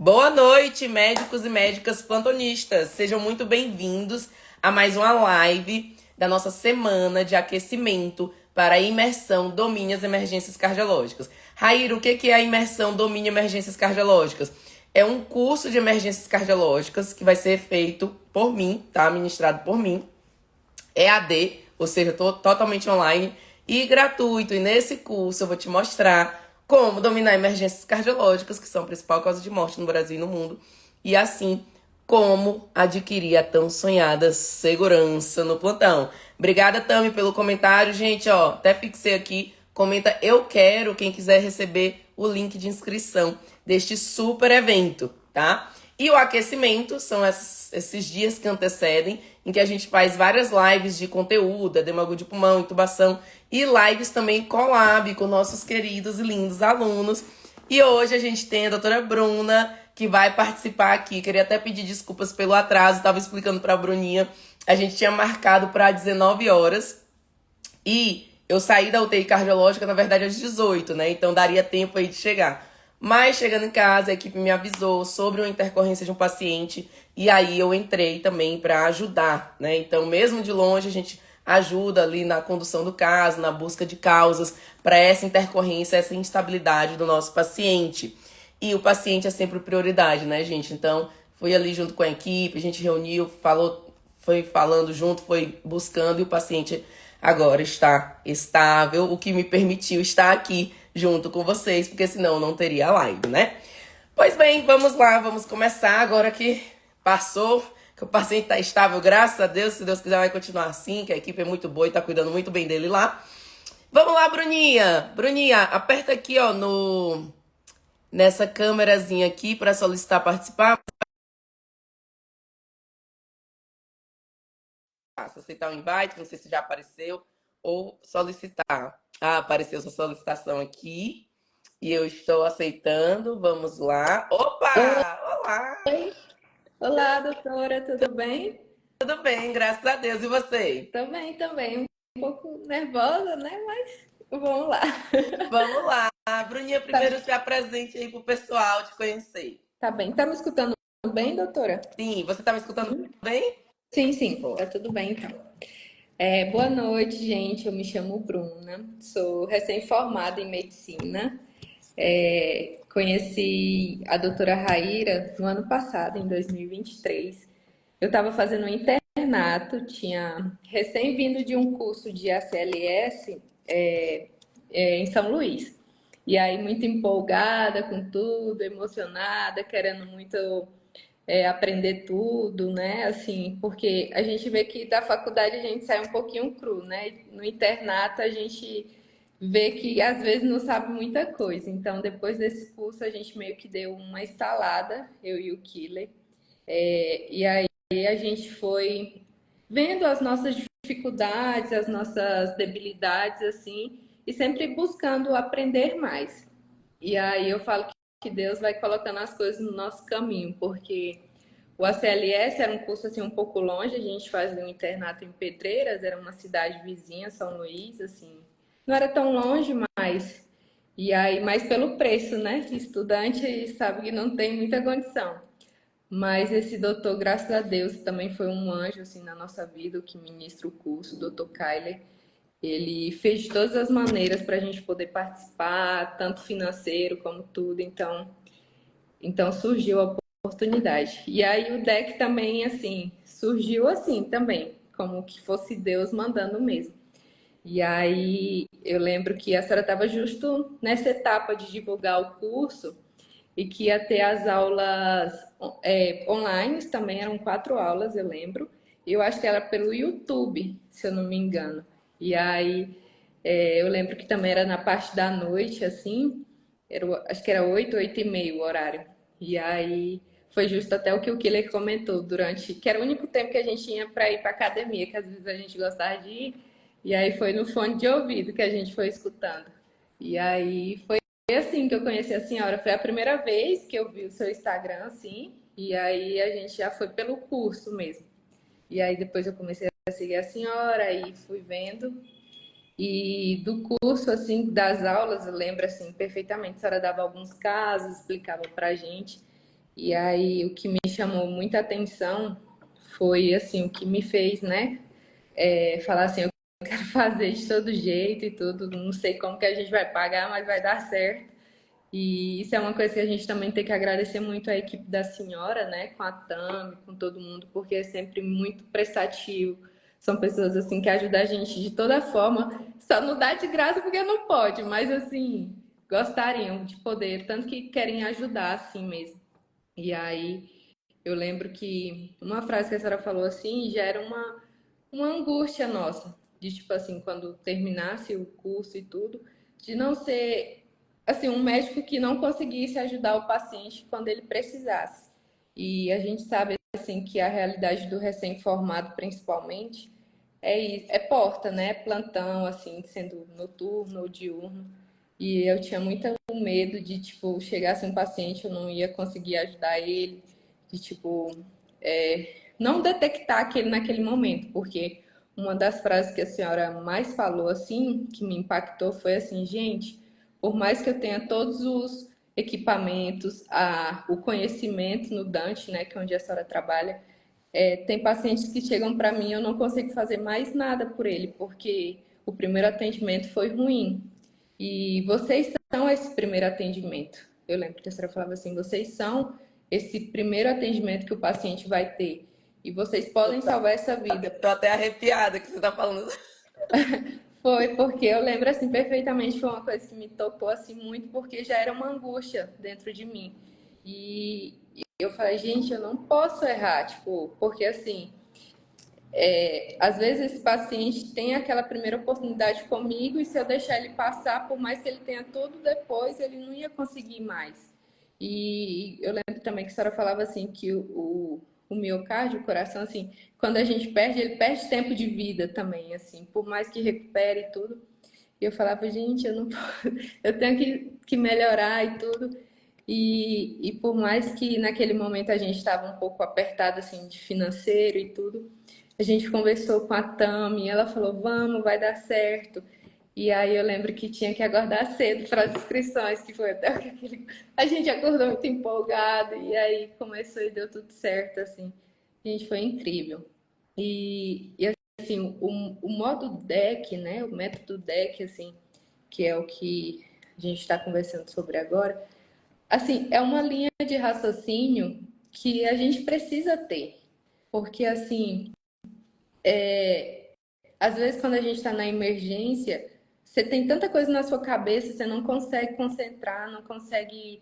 Boa noite, médicos e médicas plantonistas. Sejam muito bem-vindos a mais uma live da nossa semana de aquecimento para a imersão Domine as Emergências Cardiológicas. Raíra, o que é a imersão Domine Emergências Cardiológicas? É um curso de emergências cardiológicas que vai ser feito por mim, tá? Ministrado por mim. EAD, ou seja, totalmente online e gratuito. E nesse curso eu vou te mostrar como dominar emergências cardiológicas, que são a principal causa de morte no Brasil e no mundo, e assim como adquirir a tão sonhada segurança no plantão. Obrigada, Tami, pelo comentário. Gente, ó, até fixei aqui, comenta eu quero, quem quiser receber o link de inscrição deste super evento, tá? E o aquecimento são esses dias que antecedem, em que a gente faz várias lives de conteúdo, edema de pulmão, intubação, e lives também collab com nossos queridos e lindos alunos. E hoje a gente tem a doutora Bruna, que vai participar aqui. Queria até pedir desculpas pelo atraso, estava explicando para a Bruninha. A gente tinha marcado para 19 horas e eu saí da UTI cardiológica, na verdade, às 18, né? Então daria tempo aí de chegar. Mas chegando em casa, a equipe me avisou sobre uma intercorrência de um paciente e aí eu entrei também para ajudar, né? Então, mesmo de longe, a gente ajuda ali na condução do caso, na busca de causas para essa intercorrência, essa instabilidade do nosso paciente. E o paciente é sempre prioridade, né, gente? Então, fui ali junto com a equipe, a gente reuniu, foi falando junto, foi buscando e o paciente agora está estável, o que me permitiu estar aqui junto com vocês, porque senão não teria live, né? Pois bem, vamos lá, vamos começar agora que passou, que o paciente está estável, graças a Deus, se Deus quiser vai continuar assim, que a equipe é muito boa e está cuidando muito bem dele lá. Vamos lá, Bruninha. Bruninha, aperta aqui, ó, nessa câmerazinha aqui para solicitar participar. Aceitar o invite, não sei se já apareceu, ou solicitar. Ah, apareceu sua solicitação aqui. E eu estou aceitando. Vamos lá. Opa! Olá! Oi, olá, doutora, tudo bem? Tudo bem, graças a Deus. E você? Também, um pouco nervosa, né? Mas vamos lá. Vamos lá. Bruninha, Tá, primeiro se apresente aí pro pessoal te conhecer. tá bem. Tá me escutando bem, doutora? Sim, você tá me escutando bem? Sim, tá tudo bem então. Boa noite, gente. Eu me chamo Bruna, sou recém-formada em medicina. Conheci a doutora Raíra no ano passado, em 2023. Eu estava fazendo um internato, tinha recém-vindo de um curso de ACLS em São Luís. E aí, muito empolgada com tudo, emocionada, querendo muito aprender tudo, né? Assim, porque a gente vê que da faculdade a gente sai um pouquinho cru, né? No internato a gente vê que às vezes não sabe muita coisa. Então, depois desse curso, a gente meio que deu uma estalada, eu e o Killer. E aí a gente foi vendo as nossas dificuldades, as nossas debilidades, assim, e sempre buscando aprender mais. E aí eu falo que Deus vai colocando as coisas no nosso caminho, porque o ACLS era um curso assim um pouco longe, a gente fazia um internato em Pedreiras, era uma cidade vizinha, São Luís, assim. Não era tão longe, mas e aí, mais pelo preço, né? Estudante sabe que não tem muita condição. Mas esse doutor, graças a Deus, também foi um anjo assim na nossa vida, o que ministra o curso, o doutor Kyler. Ele fez de todas as maneiras para a gente poder participar, tanto financeiro como tudo. Então surgiu a oportunidade. E aí o deck também, assim, surgiu assim também, como que fosse Deus mandando mesmo. E aí eu lembro que a senhora estava justo nessa etapa de divulgar o curso e que ia ter as aulas online, também eram 4 aulas, eu lembro. Eu acho que era pelo YouTube, se eu não me engano. E aí eu lembro que também era na parte da noite, assim, acho que era 8, 8h30 o horário. E aí foi justo até o que o Killer comentou durante, que era o único tempo que a gente tinha para ir para academia, que às vezes a gente gostava de ir, e aí foi no fone de ouvido que a gente foi escutando. E aí foi assim que eu conheci a senhora, foi a primeira vez que eu vi o seu Instagram, assim, e aí a gente já foi pelo curso mesmo. E aí depois eu comecei a seguir a senhora e fui vendo. E do curso, assim, das aulas, eu lembro, assim, perfeitamente. A senhora dava alguns casos, explicava pra gente. E aí o que me chamou muita atenção foi assim, o que me fez, né, falar assim, eu quero fazer de todo jeito e tudo, não sei como que a gente vai pagar, mas vai dar certo. E isso é uma coisa que a gente também tem que agradecer muito à equipe da senhora, né, com a Tami, com todo mundo, porque é sempre muito prestativo. São pessoas assim que ajudam a gente de toda forma, só não dá de graça porque não pode, mas assim, gostariam de poder, tanto que querem ajudar assim mesmo. E aí eu lembro que uma frase que a senhora falou assim já era uma angústia nossa, de tipo assim, quando terminasse o curso e tudo, de não ser assim um médico que não conseguisse ajudar o paciente quando ele precisasse. E a gente sabe assim que a realidade do recém-formado, principalmente, é porta, né? Plantão, assim, sendo noturno ou diurno. E eu tinha muito medo de, tipo, chegasse um paciente, eu não ia conseguir ajudar ele, de, tipo, não detectar aquele naquele momento, porque uma das frases que a senhora mais falou, assim, que me impactou, foi assim, gente, por mais que eu tenha todos os equipamentos, o conhecimento no Dante, né, que é onde a senhora trabalha, tem pacientes que chegam para mim e eu não consigo fazer mais nada por ele, porque o primeiro atendimento foi ruim. E vocês são esse primeiro atendimento. Eu lembro que a senhora falava assim: vocês são esse primeiro atendimento que o paciente vai ter. E vocês podem salvar essa vida. Tô até arrepiada que você tá falando. Foi porque eu lembro assim perfeitamente, foi uma coisa que me tocou assim muito, porque já era uma angústia dentro de mim. E eu falei, gente, eu não posso errar, tipo, porque assim, às vezes esse paciente tem aquela primeira oportunidade comigo e se eu deixar ele passar, por mais que ele tenha tudo depois, ele não ia conseguir mais. E eu lembro também que a senhora falava assim que o miocárdio, o coração, assim, quando a gente perde, ele perde tempo de vida também, assim, por mais que recupere tudo. E eu falava, gente, eu não eu tenho que melhorar e tudo. E por mais que naquele momento a gente estava um pouco apertado assim de financeiro e tudo, a gente conversou com a Tami, ela falou, vamos, vai dar certo. E aí eu lembro que tinha que acordar cedo para as inscrições, que foi até aquele... A gente acordou muito empolgado, e aí começou e deu tudo certo, assim. Gente, foi incrível. E assim, o modo deck, né, o método deck, assim, que é o que a gente está conversando sobre agora, assim, é uma linha de raciocínio que a gente precisa ter. Porque, assim, às vezes quando a gente está na emergência, você tem tanta coisa na sua cabeça, você não consegue concentrar, não consegue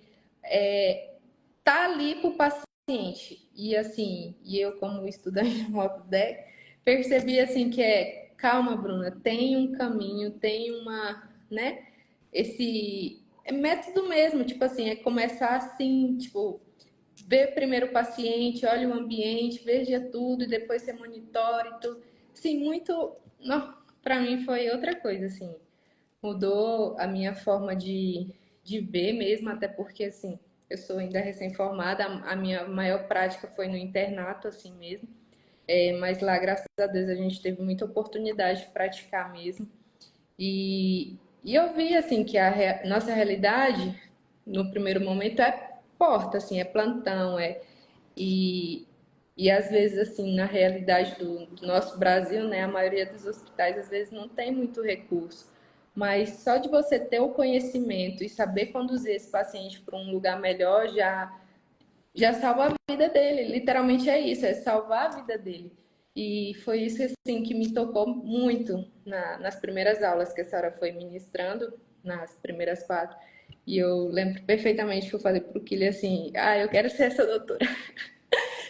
tá ali para o paciente. E assim, e eu como estudante de modo 10, percebi assim que calma, Bruna, tem um caminho, tem uma, né? Esse método mesmo, tipo assim, é começar assim, tipo, ver primeiro o paciente, olha o ambiente, veja tudo e depois você monitora e tudo. Sim, muito, não, para mim foi outra coisa assim. Mudou a minha forma de ver mesmo, até porque assim, eu sou ainda recém-formada, a minha maior prática foi no internato assim mesmo. Mas lá, graças a Deus, a gente teve muita oportunidade de praticar mesmo. E eu vi assim que nossa realidade no primeiro momento é porta, assim, é plantão, e, e às vezes assim na realidade do nosso Brasil, né, a maioria dos hospitais às vezes não tem muito recurso, mas só de você ter o conhecimento e saber conduzir esse paciente para um lugar melhor já salva a vida dele. Literalmente é isso, é salvar a vida dele. E foi isso assim que me tocou muito nas primeiras aulas que a senhora foi ministrando, nas primeiras 4. E eu lembro perfeitamente que eu falei para o Kili assim: ah, eu quero ser essa doutora.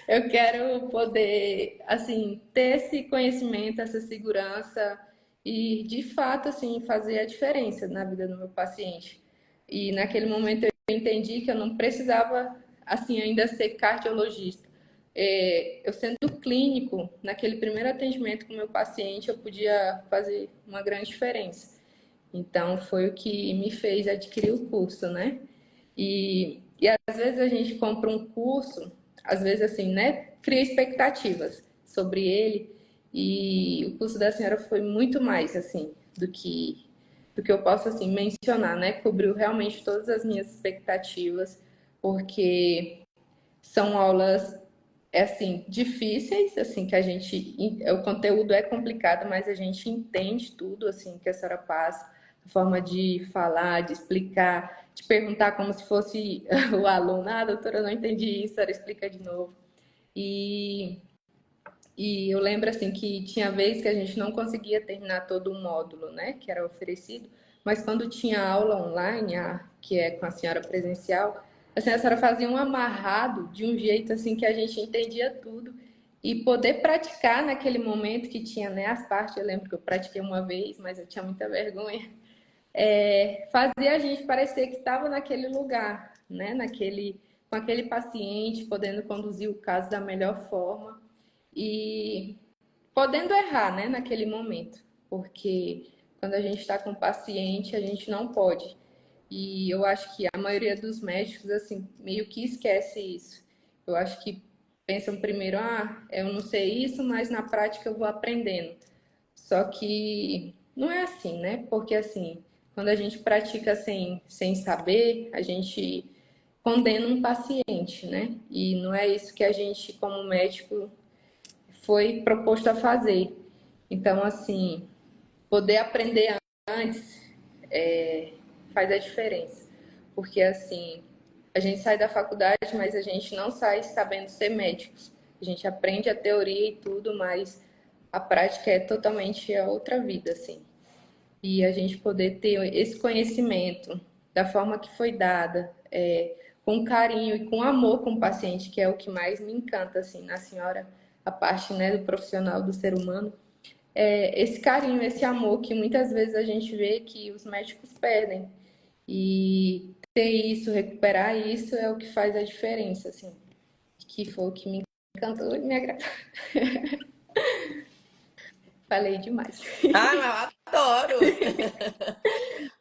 Eu quero poder, assim, ter esse conhecimento, essa segurança e, de fato, assim, fazer a diferença na vida do meu paciente. E naquele momento eu entendi que eu não precisava, assim, ainda ser cardiologista. Eu sendo clínico, naquele primeiro atendimento com o meu paciente, eu podia fazer uma grande diferença. Então, foi o que me fez adquirir o curso, né? E às vezes a gente compra um curso, às vezes assim, né? Cria expectativas sobre ele. E o curso da senhora foi muito mais, assim, do que eu posso, assim, mencionar, né? Cobriu realmente todas as minhas expectativas, porque São aulas, assim, difíceis, assim, que o conteúdo é complicado, mas a gente entende tudo, assim, que a senhora passa, a forma de falar, de explicar, de perguntar como se fosse o aluno, doutora, eu não entendi isso, a senhora explica de novo. E, e eu lembro, assim, que tinha vez que a gente não conseguia terminar todo o módulo, né, que era oferecido, mas quando tinha aula online, que é com a senhora presencial, assim, a senhora fazia um amarrado de um jeito, assim, que a gente entendia tudo. E poder praticar naquele momento que tinha, né, as partes, eu lembro que eu pratiquei uma vez, mas eu tinha muita vergonha, fazia a gente parecer que estava naquele lugar, né, com aquele paciente, podendo conduzir o caso da melhor forma. E podendo errar, né, naquele momento, porque quando a gente está com o paciente, a gente não pode. E eu acho que a maioria dos médicos, assim, meio que esquece isso. Eu acho que pensam primeiro, eu não sei isso, mas na prática eu vou aprendendo. Só que não é assim, né? Porque, assim, quando a gente pratica sem saber, a gente condena um paciente, né? E não é isso que a gente, como médico, foi proposto a fazer. Então, assim, poder aprender antes faz a diferença. Porque, assim, a gente sai da faculdade, mas a gente não sai sabendo ser médicos. A gente aprende a teoria e tudo, mas a prática é totalmente a outra vida, assim. E a gente poder ter esse conhecimento da forma que foi dada, com carinho e com amor com o paciente, que é o que mais me encanta, assim, na senhora, a parte, né, do profissional, do ser humano, esse carinho, esse amor que muitas vezes a gente vê que os médicos perdem. E ter isso, recuperar isso é o que faz a diferença, assim. Que foi o que me encantou e me agradou. Falei demais. Ah, mas eu adoro!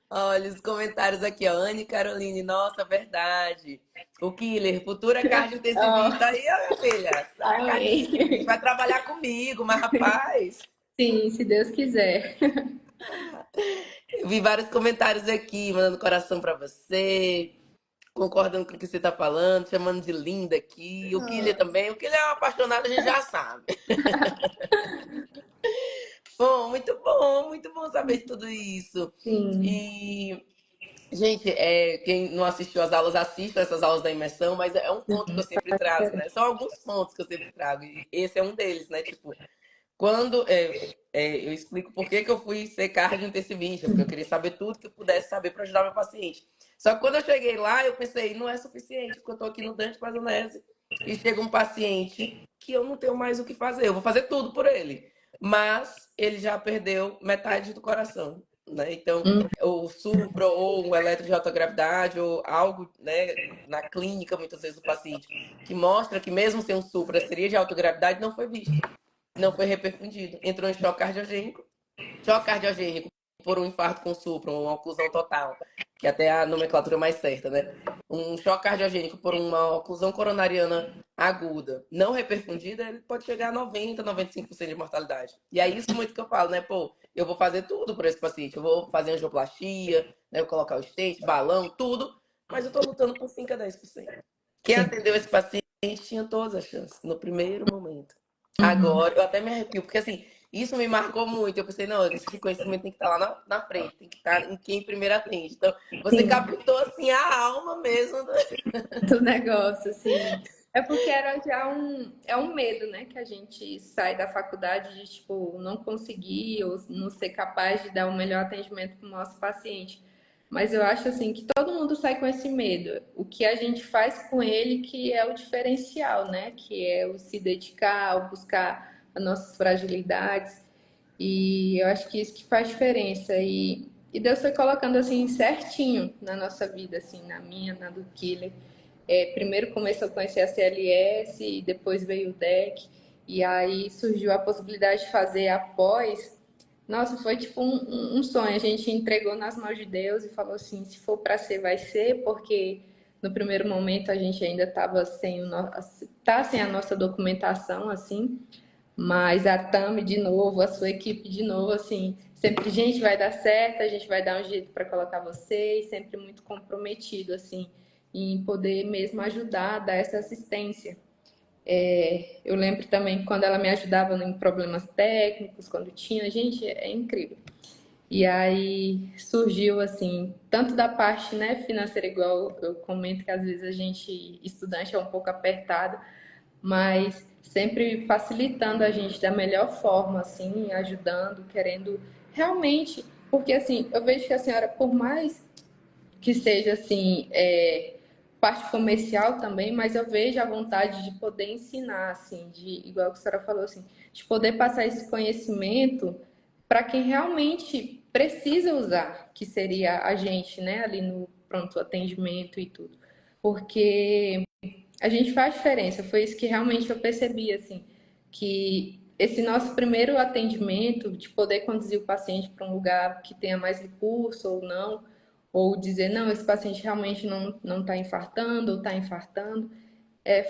Olha os comentários aqui, ó. Anne Caroline, nossa, verdade. O Killer, futura Oh, cardiointensivista. Aí, ó, minha filha, sai cardiointensivista, amei. vai trabalhar comigo, mas rapaz. Sim, se Deus quiser. Eu vi vários comentários aqui, mandando coração pra você, concordando com o que você tá falando, chamando de linda aqui. O Killer também. O Killer é um apaixonado, a gente já sabe. Muito bom saber de tudo isso. Sim, E gente, quem não assistiu às aulas, assista essas aulas da imersão, mas é um ponto que eu sempre trago, né? São alguns pontos que eu sempre trago, e esse é um deles, né? Tipo, quando eu explico por que que eu fui ser cardio-intensivista, porque eu queria saber tudo que eu pudesse saber para ajudar meu paciente. Só que quando eu cheguei lá, eu pensei, não é suficiente, porque eu tô aqui no Dante Pazonese e chega um paciente que eu não tenho mais o que fazer, eu vou fazer tudo por ele. Mas ele já perdeu metade do coração, né? Então, o supra ou o eletro de alta gravidade ou algo, né, na clínica, muitas vezes, do paciente, que mostra que mesmo sem um supra seria de alta gravidade, não foi visto, não foi reperfundido. Entrou em choque cardiogênico por um infarto com supra, uma oclusão total, que até é a nomenclatura mais certa, né? Um choque cardiogênico por uma oclusão coronariana aguda, não reperfundida, ele pode chegar a 90, 95% de mortalidade. E é isso muito que eu falo, né? Pô, eu vou fazer tudo por esse paciente. Eu vou fazer angioplastia, né? Eu vou colocar o stent, balão, tudo, mas eu tô lutando por 5 a 10%. Quem sim. atendeu esse paciente tinha todas as chances, no primeiro momento. Agora, eu até me arrepio, porque assim, isso me marcou muito. Eu pensei, não, esse conhecimento tem que estar lá na frente, tem que estar em quem primeiro atende. Então, você Sim, captou assim a alma mesmo. do negócio, assim. É porque era já um medo, né? Que a gente sai da faculdade de, tipo, não conseguir ou não ser capaz de dar o melhor atendimento para o nosso paciente. Mas eu acho, assim, que todo mundo sai com esse medo. O que a gente faz com ele que é o diferencial, né? Que é o se dedicar, o buscar as nossas fragilidades. E eu acho que isso que faz diferença. E Deus foi colocando assim certinho na nossa vida, assim, na minha, na do Killer. Primeiro começou a conhecer a CLS, e depois veio o DEC, e aí surgiu a possibilidade de fazer após. Nossa, foi tipo um sonho. A gente entregou nas mãos de Deus e falou assim: se for para ser, vai ser, porque no primeiro momento a gente ainda estava sem a nossa documentação, assim. Mas a Tami de novo, a sua equipe de novo, assim, sempre, gente, vai dar certo, a gente vai dar um jeito para colocar vocês, sempre muito comprometido, assim. em poder mesmo ajudar, dar essa assistência. Eu lembro também quando ela me ajudava em problemas técnicos, quando tinha, gente, é incrível. E aí surgiu assim, tanto da parte, né, financeira, igual eu comento que às vezes a gente, estudante, é um pouco apertado, mas sempre facilitando a gente da melhor forma, assim, ajudando, querendo realmente, porque assim, eu vejo que a senhora, por mais que seja assim, parte comercial também, mas eu vejo a vontade de poder ensinar, assim, de, igual que a senhora falou, assim, de poder passar esse conhecimento para quem realmente precisa usar, que seria a gente, né, ali no pronto atendimento e tudo. Porque a gente faz diferença, foi isso que realmente eu percebi, assim, que esse nosso primeiro atendimento, de poder conduzir o paciente para um lugar que tenha mais recurso ou não, ou dizer, não, esse paciente realmente não está infartando ou está infartando,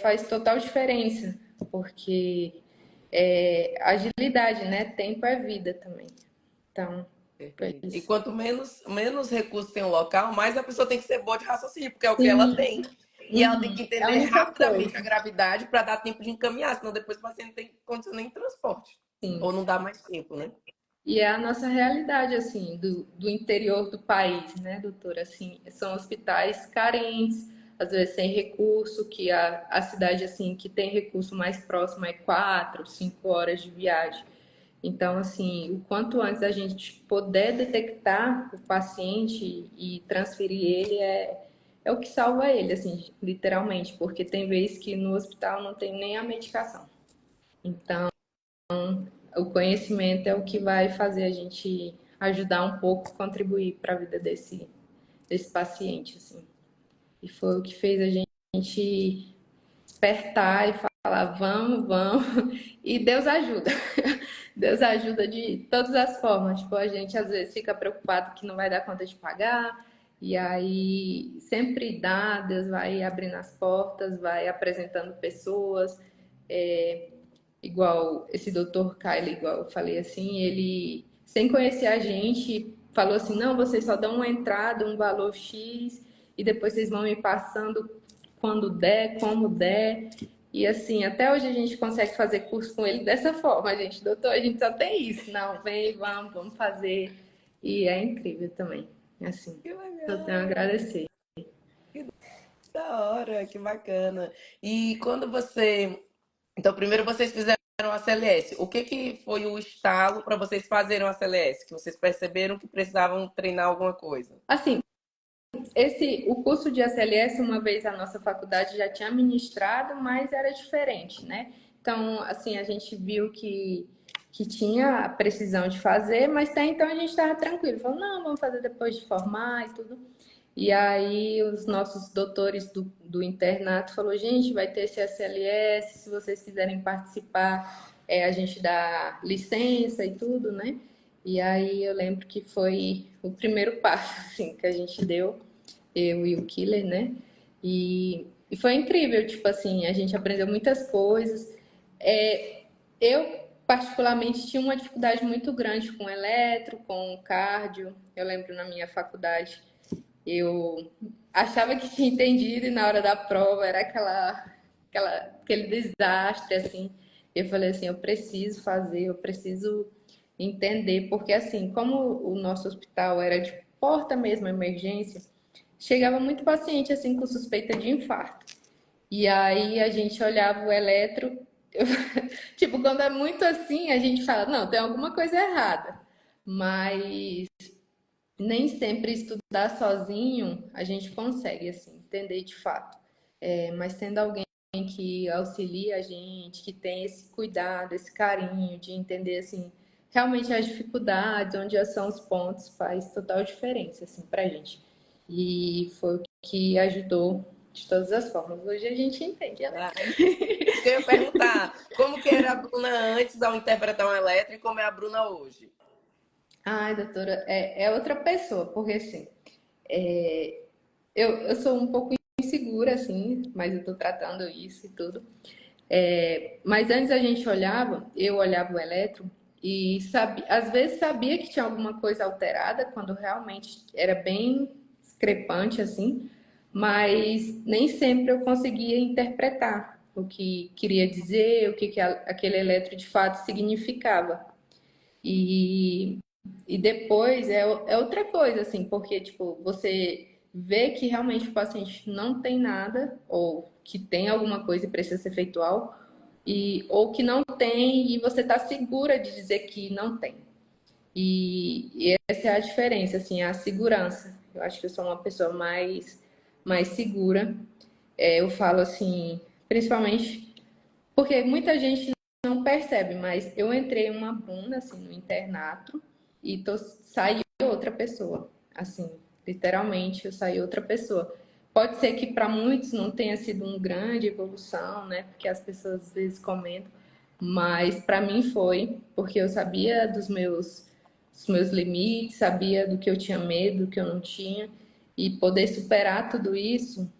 faz total diferença, porque agilidade, né? Tempo é vida também. Então, é Perfeito. E isso. quanto menos recursos tem um local, mais a pessoa tem que ser boa de raciocínio, porque é o que ela Sim, tem. E ela tem que é a entender única rapidamente a coisa. gravidade para dar tempo de encaminhar, senão depois o paciente não tem condição nem de transporte. Sim. Ou não dá mais tempo, né? E é a nossa realidade, assim, do interior do país, né, doutora? Assim, são hospitais carentes, às vezes sem recurso, que a cidade, assim, que tem recurso mais próximo é 4, 5 horas de viagem. Então, assim, o quanto antes a gente puder detectar o paciente e transferir ele é o que salva ele, assim, literalmente, porque tem vezes que no hospital não tem nem a medicação. Então, o conhecimento é o que vai fazer a gente ajudar um pouco, contribuir para a vida desse paciente, assim. E foi o que fez a gente despertar e falar, vamos, vamos, e Deus ajuda. Deus ajuda de todas as formas. Tipo, a gente às vezes fica preocupado que não vai dar conta de pagar, e aí sempre dá, Deus vai abrindo as portas, vai apresentando pessoas. Igual esse doutor Kyle, igual eu falei assim, ele, sem conhecer a gente, falou assim: não, vocês só dão uma entrada, um valor X, e depois vocês vão me passando quando der, como der. E assim, até hoje a gente consegue fazer curso com ele dessa forma, gente. Doutor, a gente só tem isso. Não, vem, vamos fazer. E é incrível também. Assim, Que eu tenho a legal! agradecer. Que da hora, que bacana. E quando você. Então, primeiro vocês fizeram a CLS. O que que foi o estalo para vocês fazerem a CLS? Que vocês perceberam que precisavam treinar alguma coisa? Assim, o curso de ACLS, uma vez a nossa faculdade já tinha ministrado, mas era diferente, né? Então, assim, a gente viu que tinha a precisão de fazer, mas até então a gente estava tranquilo. Falou, não, vamos fazer depois de formar e tudo. E aí os nossos doutores do internato falou, gente, vai ter esse ACLS, se vocês quiserem participar, a gente dá licença e tudo, né? E aí eu lembro que foi o primeiro passo, assim, que a gente deu, eu e o Killer, né? E foi incrível, tipo assim, a gente aprendeu muitas coisas. Eu, particularmente, tinha uma dificuldade muito grande com eletro, com cardio. Eu lembro na minha faculdade, eu achava que tinha entendido e na hora da prova era aquele desastre, assim. Eu falei assim, eu preciso fazer, eu preciso entender, porque assim, como o nosso hospital era de porta mesmo, emergência, chegava muito paciente assim com suspeita de infarto. E aí a gente olhava o eletro, eu- tipo, quando é muito assim, a gente fala, não, tem alguma coisa errada. Mas nem sempre estudar sozinho a gente consegue, assim, entender de fato. Mas tendo alguém que auxilia a gente, que tem esse cuidado, esse carinho de entender, assim, realmente as dificuldades, onde são os pontos, faz total diferença, assim, pra gente. E foi o que ajudou de todas as formas. Hoje a gente entende, né? Ah, isso que eu ia perguntar. Como que era a Bruna antes ao interpretar um elétrico e como é a Bruna hoje? Ai, doutora, é outra pessoa, porque assim, eu sou um pouco insegura, assim, mas eu tô tratando isso e tudo. Mas antes a gente olhava, eu olhava o eletro e sabia, às vezes sabia que tinha alguma coisa alterada, quando realmente era bem discrepante, assim, mas nem sempre eu conseguia interpretar o que queria dizer, o que aquele eletro de fato significava. E, e depois é outra coisa, assim, porque, tipo, você vê que realmente o paciente não tem nada, ou que tem alguma coisa e precisa ser feito algo, ou que não tem e você está segura de dizer que não tem. E essa é a diferença, assim, a segurança. Eu acho que eu sou uma pessoa mais segura. Eu falo assim, principalmente porque muita gente não percebe, mas eu entrei uma bunda, assim, no internato e saí outra pessoa. Assim, literalmente, eu saí outra pessoa. Pode ser que para muitos não tenha sido uma grande evolução, né? Porque as pessoas às vezes comentam, mas para mim foi, porque eu sabia dos meus limites, sabia do que eu tinha medo, do que eu não tinha, e poder superar tudo isso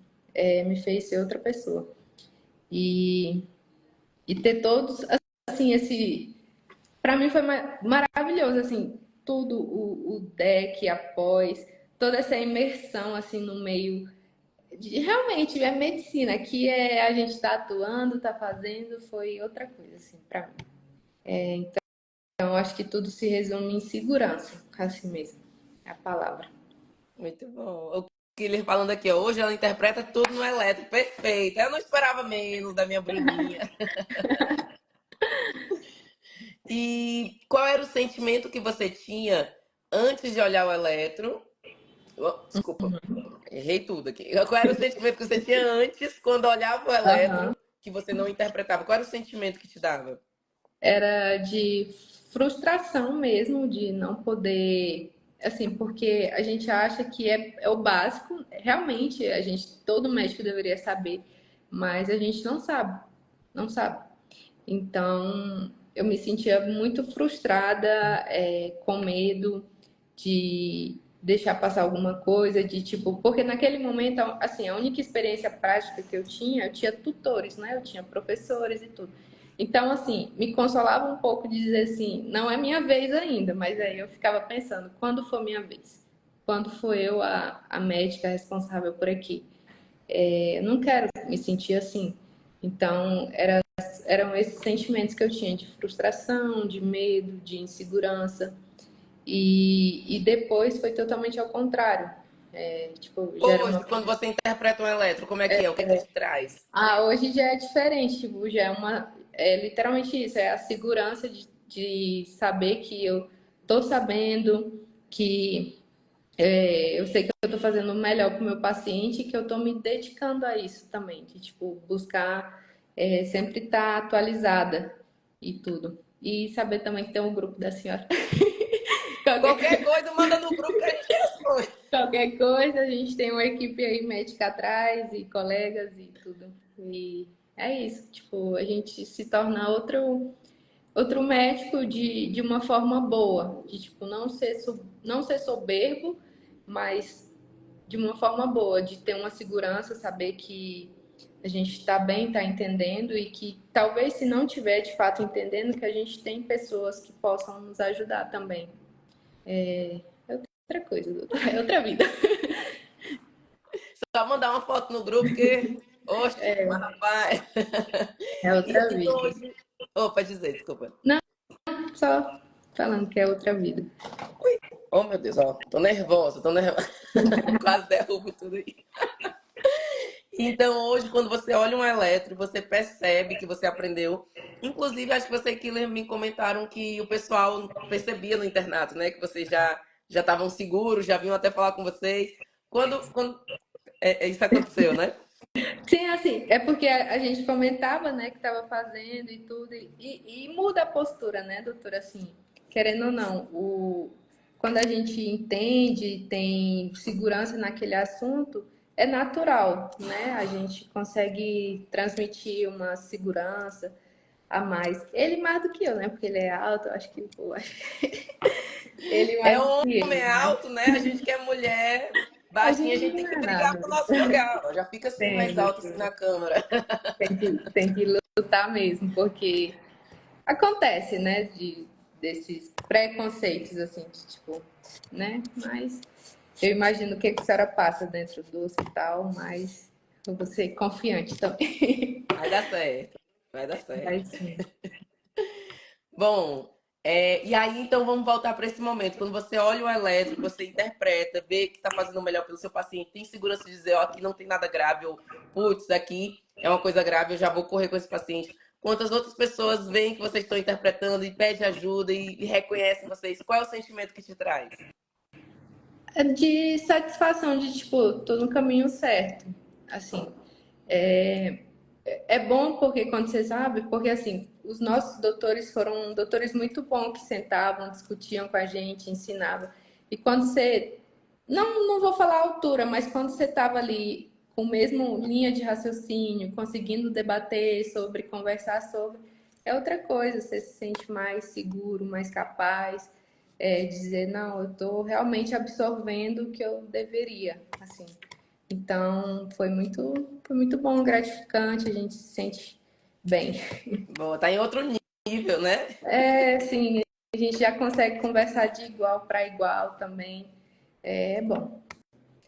me fez ser outra pessoa. E, e ter todos, assim, para mim foi maravilhoso, assim, tudo, o deck, após, toda essa imersão, assim, no meio realmente, é medicina, que é a gente tá atuando, tá fazendo, foi outra coisa, assim, para mim. Então, acho que tudo se resume em segurança, assim mesmo, é a palavra. Muito bom. O Killer falando aqui, ó, hoje ela interpreta tudo no elétrico. Perfeito. Eu não esperava menos da minha Bruninha. E qual era o sentimento que você tinha antes de olhar o eletro? Oh, desculpa, errei tudo aqui. Qual era o sentimento que você tinha antes, quando olhava o Aham. eletro, que você não interpretava? Qual era o sentimento que te dava? Era de frustração mesmo, de não poder, assim, porque a gente acha que é o básico, realmente todo médico deveria saber, mas a gente não sabe, não sabe. Então, eu me sentia muito frustrada, com medo de deixar passar alguma coisa, de tipo, porque naquele momento, assim, a única experiência prática que eu tinha tutores, né? Eu tinha professores e tudo. Então, assim, me consolava um pouco de dizer assim, não é minha vez ainda, mas aí eu ficava pensando, quando for minha vez? Quando for eu a médica responsável por aqui? Eu não quero me sentir assim. Então, eram esses sentimentos que eu tinha de frustração, de medo, de insegurança. E depois foi totalmente ao contrário. Tipo, já era Hoje, uma. quando você interpreta um eletro, como é que é? O que é que te traz? Hoje já é diferente, tipo, já é uma. É literalmente isso, é a segurança de saber que eu tô sabendo, que eu sei que eu tô fazendo o melhor pro meu paciente e que eu tô me dedicando a isso também, de tipo, buscar sempre estar atualizada e tudo. E saber também que tem um grupo da senhora. Qualquer Qualquer coisa, manda no grupo que a gente responde. Qualquer coisa, a gente tem uma equipe aí médica atrás e colegas e tudo. E é isso, tipo, a gente se torna outro médico de uma forma boa, de tipo, não ser soberbo, mas de uma forma boa, de ter uma segurança, saber que a gente está bem, está entendendo e que talvez se não tiver de fato entendendo, que a gente tem pessoas que possam nos ajudar também. É outra coisa, é outra vida. Só mandar uma foto no grupo que. Oxe, mas rapaz. É outra Então vida. hoje. Opa, dizer, desculpa. Não, só falando que é outra vida. Oh, meu Deus, ó, tô nervosa, tô nervosa. Quase derrubo tudo aí. Então, hoje, quando você olha um eletro, você percebe que você aprendeu. Inclusive, acho que você e Killer me comentaram que o pessoal percebia no internato, né? Que vocês já estavam seguros, já vinham até falar com vocês. Quando isso aconteceu, né? Sim, assim, é porque a gente comentava, né, que estava fazendo e tudo, e muda a postura, né, doutora? Assim, querendo ou não, quando a gente entende, tem segurança naquele assunto, é natural, né? A gente consegue transmitir uma segurança a mais. Ele mais do que eu, né? Porque ele é alto, eu acho que, pô, ele É mais do um que homem eu, né? alto, né? A gente que é mulher A baixinha, a gente gente tem não que é brigar nada. pro nosso lugar. Ó. Já fica assim mais Tem, alto assim na câmera. tem que lutar mesmo, porque acontece, né, desses preconceitos, assim, de, tipo, né, mas Eu imagino o que que a senhora passa dentro do hospital, mas eu vou ser confiante também. Vai dar certo. Vai dar certo. Mas sim. Bom, e aí então vamos voltar para esse momento. Quando você olha o elétrico, você interpreta, vê que está fazendo o melhor pelo seu paciente, tem segurança de dizer, ó, aqui não tem nada grave, ou putz, aqui é uma coisa grave, eu já vou correr com esse paciente. Quantas outras pessoas veem que vocês estão interpretando e pedem ajuda e reconhecem vocês? Qual é o sentimento que te traz? É de satisfação de, tipo, tô no caminho certo. Assim, é, é bom porque quando você sabe, porque assim, os nossos doutores foram doutores muito bons que sentavam, discutiam com a gente, ensinavam. E quando você, não vou falar altura, mas quando você estava ali com a mesma linha de raciocínio, conseguindo debater sobre, conversar sobre, é outra coisa, você se sente mais seguro, mais capaz, dizer, não, eu estou realmente absorvendo o que eu deveria, assim. Então, foi muito bom, gratificante, a gente se sente bem. Bom, tá em outro nível, né? É, sim, a gente já consegue conversar de igual para igual também. É bom.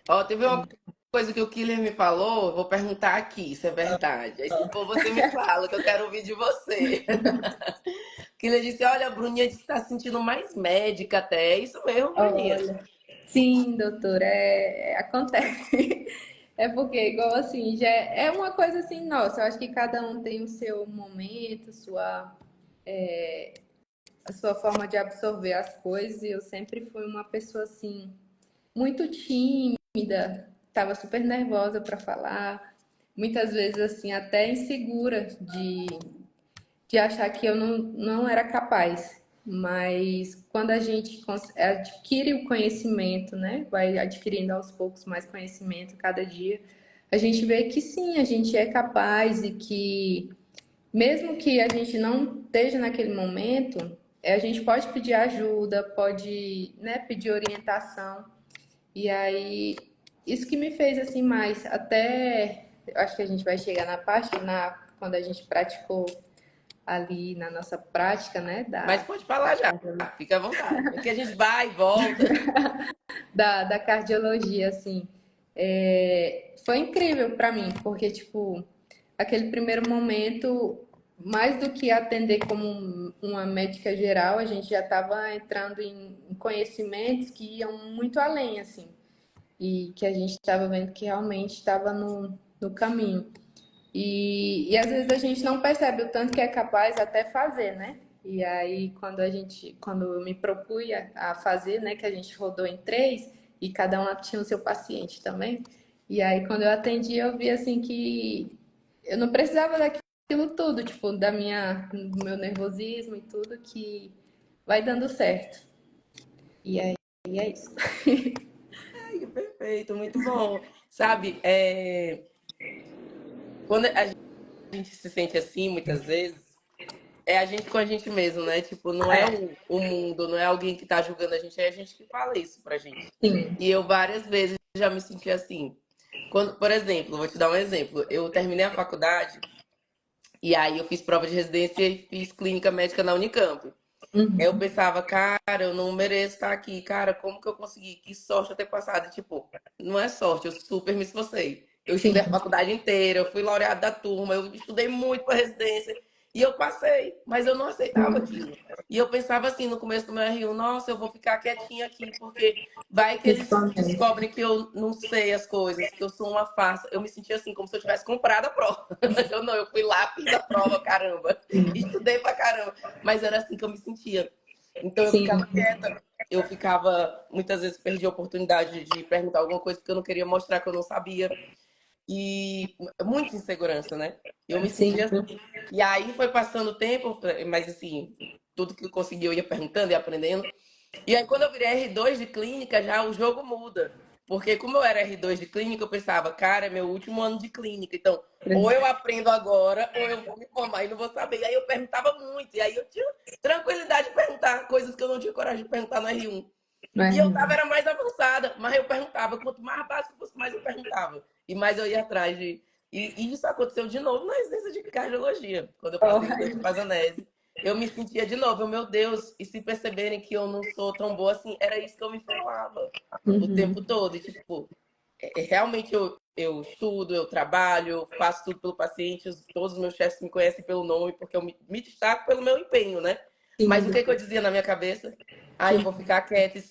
Ó, teve uma coisa que o Killer me falou, vou perguntar aqui se é verdade. Aí se for, você me fala, que eu quero ouvir de você. Killer disse, olha, a Bruninha disse que tá se sentindo mais médica até. É isso mesmo, Bruninha? Olha, sim, doutor, acontece. É porque, igual assim, já é uma coisa assim, nossa, eu acho que cada um tem o seu momento, a sua forma de absorver as coisas, e eu sempre fui uma pessoa assim, muito tímida, estava super nervosa para falar, muitas vezes assim, até insegura de achar que eu não era capaz. Mas quando a gente adquire o conhecimento, né? Vai adquirindo aos poucos mais conhecimento cada dia, a gente vê que sim, a gente é capaz e que mesmo que a gente não esteja naquele momento, a gente pode pedir ajuda, pode, né, pedir orientação. E aí, isso que me fez assim mais, até eu acho que a gente vai chegar na parte quando a gente praticou ali na nossa prática, né, Mas pode falar já, fica à vontade. Aqui a gente vai e volta. da cardiologia, assim. Foi incrível para mim, porque, tipo, aquele primeiro momento, mais do que atender como uma médica geral, a gente já estava entrando em conhecimentos que iam muito além, assim, e que a gente estava vendo que realmente estava no caminho. E às vezes a gente não percebe o tanto que é capaz até fazer, né? E aí quando eu me propus a fazer, né, que a gente rodou em três e cada um tinha o seu paciente também. E aí quando eu atendi, eu vi assim que eu não precisava daquilo tudo, tipo, do meu nervosismo e tudo que vai dando certo. E aí é isso. Ai, perfeito, muito bom. Sabe, quando a gente se sente assim, muitas vezes, é a gente com a gente mesmo, né? Tipo, não é o mundo, não é alguém que tá julgando a gente, é a gente que fala isso pra gente. Sim. E eu várias vezes já me senti assim. Quando, por exemplo, vou te dar um exemplo. Eu terminei a faculdade e aí eu fiz prova de residência e fiz clínica médica na Unicamp. Eu Uhum. pensava, cara, eu não mereço estar aqui. Cara, como que eu consegui? Que sorte eu ter passado. E, tipo, não é sorte, eu super me esforcei. Eu estudei a Sim. faculdade inteira, eu fui laureado da turma, eu estudei muito para residência e eu passei, mas eu não aceitava aquilo. E eu pensava assim no começo do meu R1, nossa, eu vou ficar quietinha aqui, porque vai que eles Principalmente. descobrem que eu não sei as coisas, que eu sou uma farsa. Eu me sentia assim, como se eu tivesse comprado a prova. Eu não, eu fui lá, fiz a prova, caramba. Estudei pra caramba. Mas era assim que eu me sentia. Então eu ficava Sim. quieta. Eu ficava, muitas vezes perdi a oportunidade de perguntar alguma coisa porque eu não queria mostrar que eu não sabia. E muita insegurança, né? Eu me Sim. sentia assim. E aí foi passando o tempo, mas assim, tudo que eu conseguia eu ia perguntando e aprendendo. E aí, quando eu virei R2 de clínica, já o jogo muda. Porque como eu era R2 de clínica, eu pensava, cara, é meu último ano de clínica. Então, ou eu aprendo agora, ou eu vou me formar e não vou saber. E aí eu perguntava muito. E aí eu tinha tranquilidade de perguntar coisas que eu não tinha coragem de perguntar no R1. E eu tava, era mais avançada, mas eu perguntava. Quanto mais básico fosse, mais eu perguntava. E mais eu ia atrás de. E isso aconteceu de novo na residência de cardiologia, quando eu passei no Dante Pazanese. eu me sentia de novo, meu Deus, e se perceberem que eu não sou tão boa assim, era isso que eu me falava o tempo Uhum. todo. E, tipo, realmente eu estudo, eu trabalho, eu faço tudo pelo paciente, todos os meus chefes me conhecem pelo nome, porque eu me destaco pelo meu empenho, né? Mas o Sim, que eu dizia na minha cabeça? Ah, eu vou sim, ficar quieta e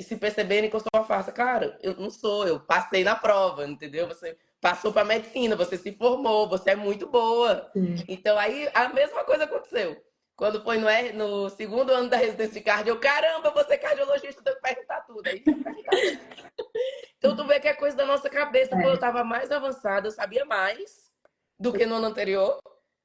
se perceberem que eu sou uma farsa. Cara, eu não sou, eu passei na prova, entendeu? Você passou para medicina, você se formou, você é muito boa. sim. Então aí a mesma coisa aconteceu. Quando foi no segundo ano da residência de cardio, eu, caramba, você é cardiologista, tenho que perguntar tudo. Aí já perguntava. Então tu vê que é coisa da nossa cabeça. Pô, eu É, tava mais avançada, eu sabia mais do que no ano anterior.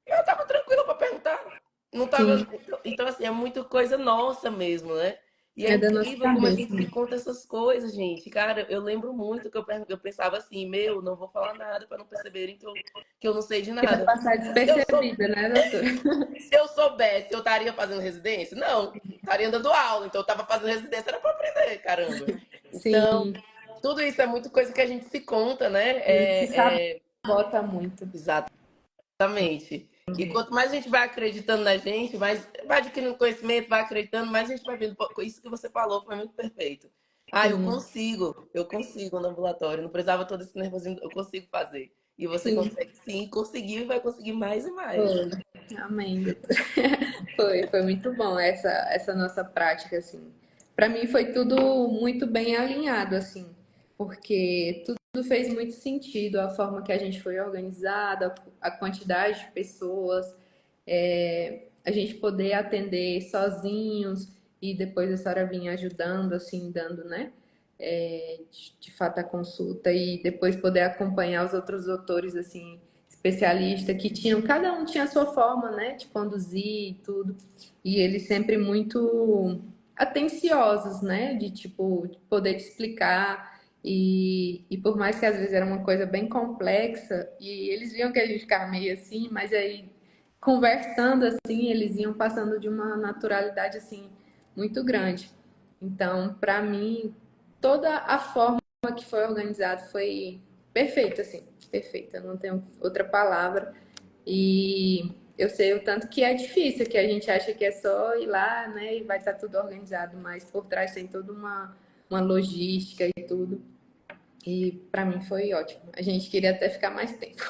E eu tava tranquila para perguntar. Não tava. sim, Então, assim, é muito coisa nossa mesmo, né? E é é da nossa incrível como a cabeça, gente se né? conta essas coisas, gente. Cara, eu lembro muito que eu pensava assim, meu, não vou falar nada para não perceberem que eu não sei de Que vai nada. passar Se eu, sou, despercebida, né, doutor? se eu soubesse, eu estaria fazendo residência? Não, estaria dando aula. Então eu tava fazendo residência, era para aprender, caramba. Então, Sim, tudo isso é muito coisa que a gente se conta, né? a gente se sabota muito. Exatamente. E quanto mais a gente vai acreditando na gente, mais vai adquirindo conhecimento, vai acreditando, mais a gente vai vendo. Pô, isso que você falou foi muito perfeito. Ah, Sim, eu consigo no ambulatório, não precisava todo esse nervosismo, eu consigo fazer. E você sim, consegue sim, conseguiu e vai conseguir mais e mais. foi. Amém, doutor. Foi muito bom essa nossa prática, assim. Para mim foi tudo muito bem alinhado, assim, porque tudo fez muito sentido, a forma que a gente foi organizada, a quantidade de pessoas, a gente poder atender sozinhos e depois a senhora vinha ajudando, assim, dando, né? De fato a consulta e depois poder acompanhar os outros doutores, assim, especialistas que tinham, cada um tinha a sua forma, né, de conduzir e tudo, e eles sempre muito atenciosos, né, de tipo, de poder te explicar e por mais que às vezes era uma coisa bem complexa e eles viam que a gente ficava meio assim, mas aí conversando assim, eles iam passando de uma naturalidade assim muito grande. Então, para mim, toda a forma que foi organizado foi perfeita, assim, perfeita, não tenho outra palavra. E eu sei o tanto que é difícil, que a gente acha que é só ir lá, né, e vai estar tudo organizado, mas por trás tem toda uma logística e tudo. E para mim foi ótimo. A gente queria até ficar mais tempo,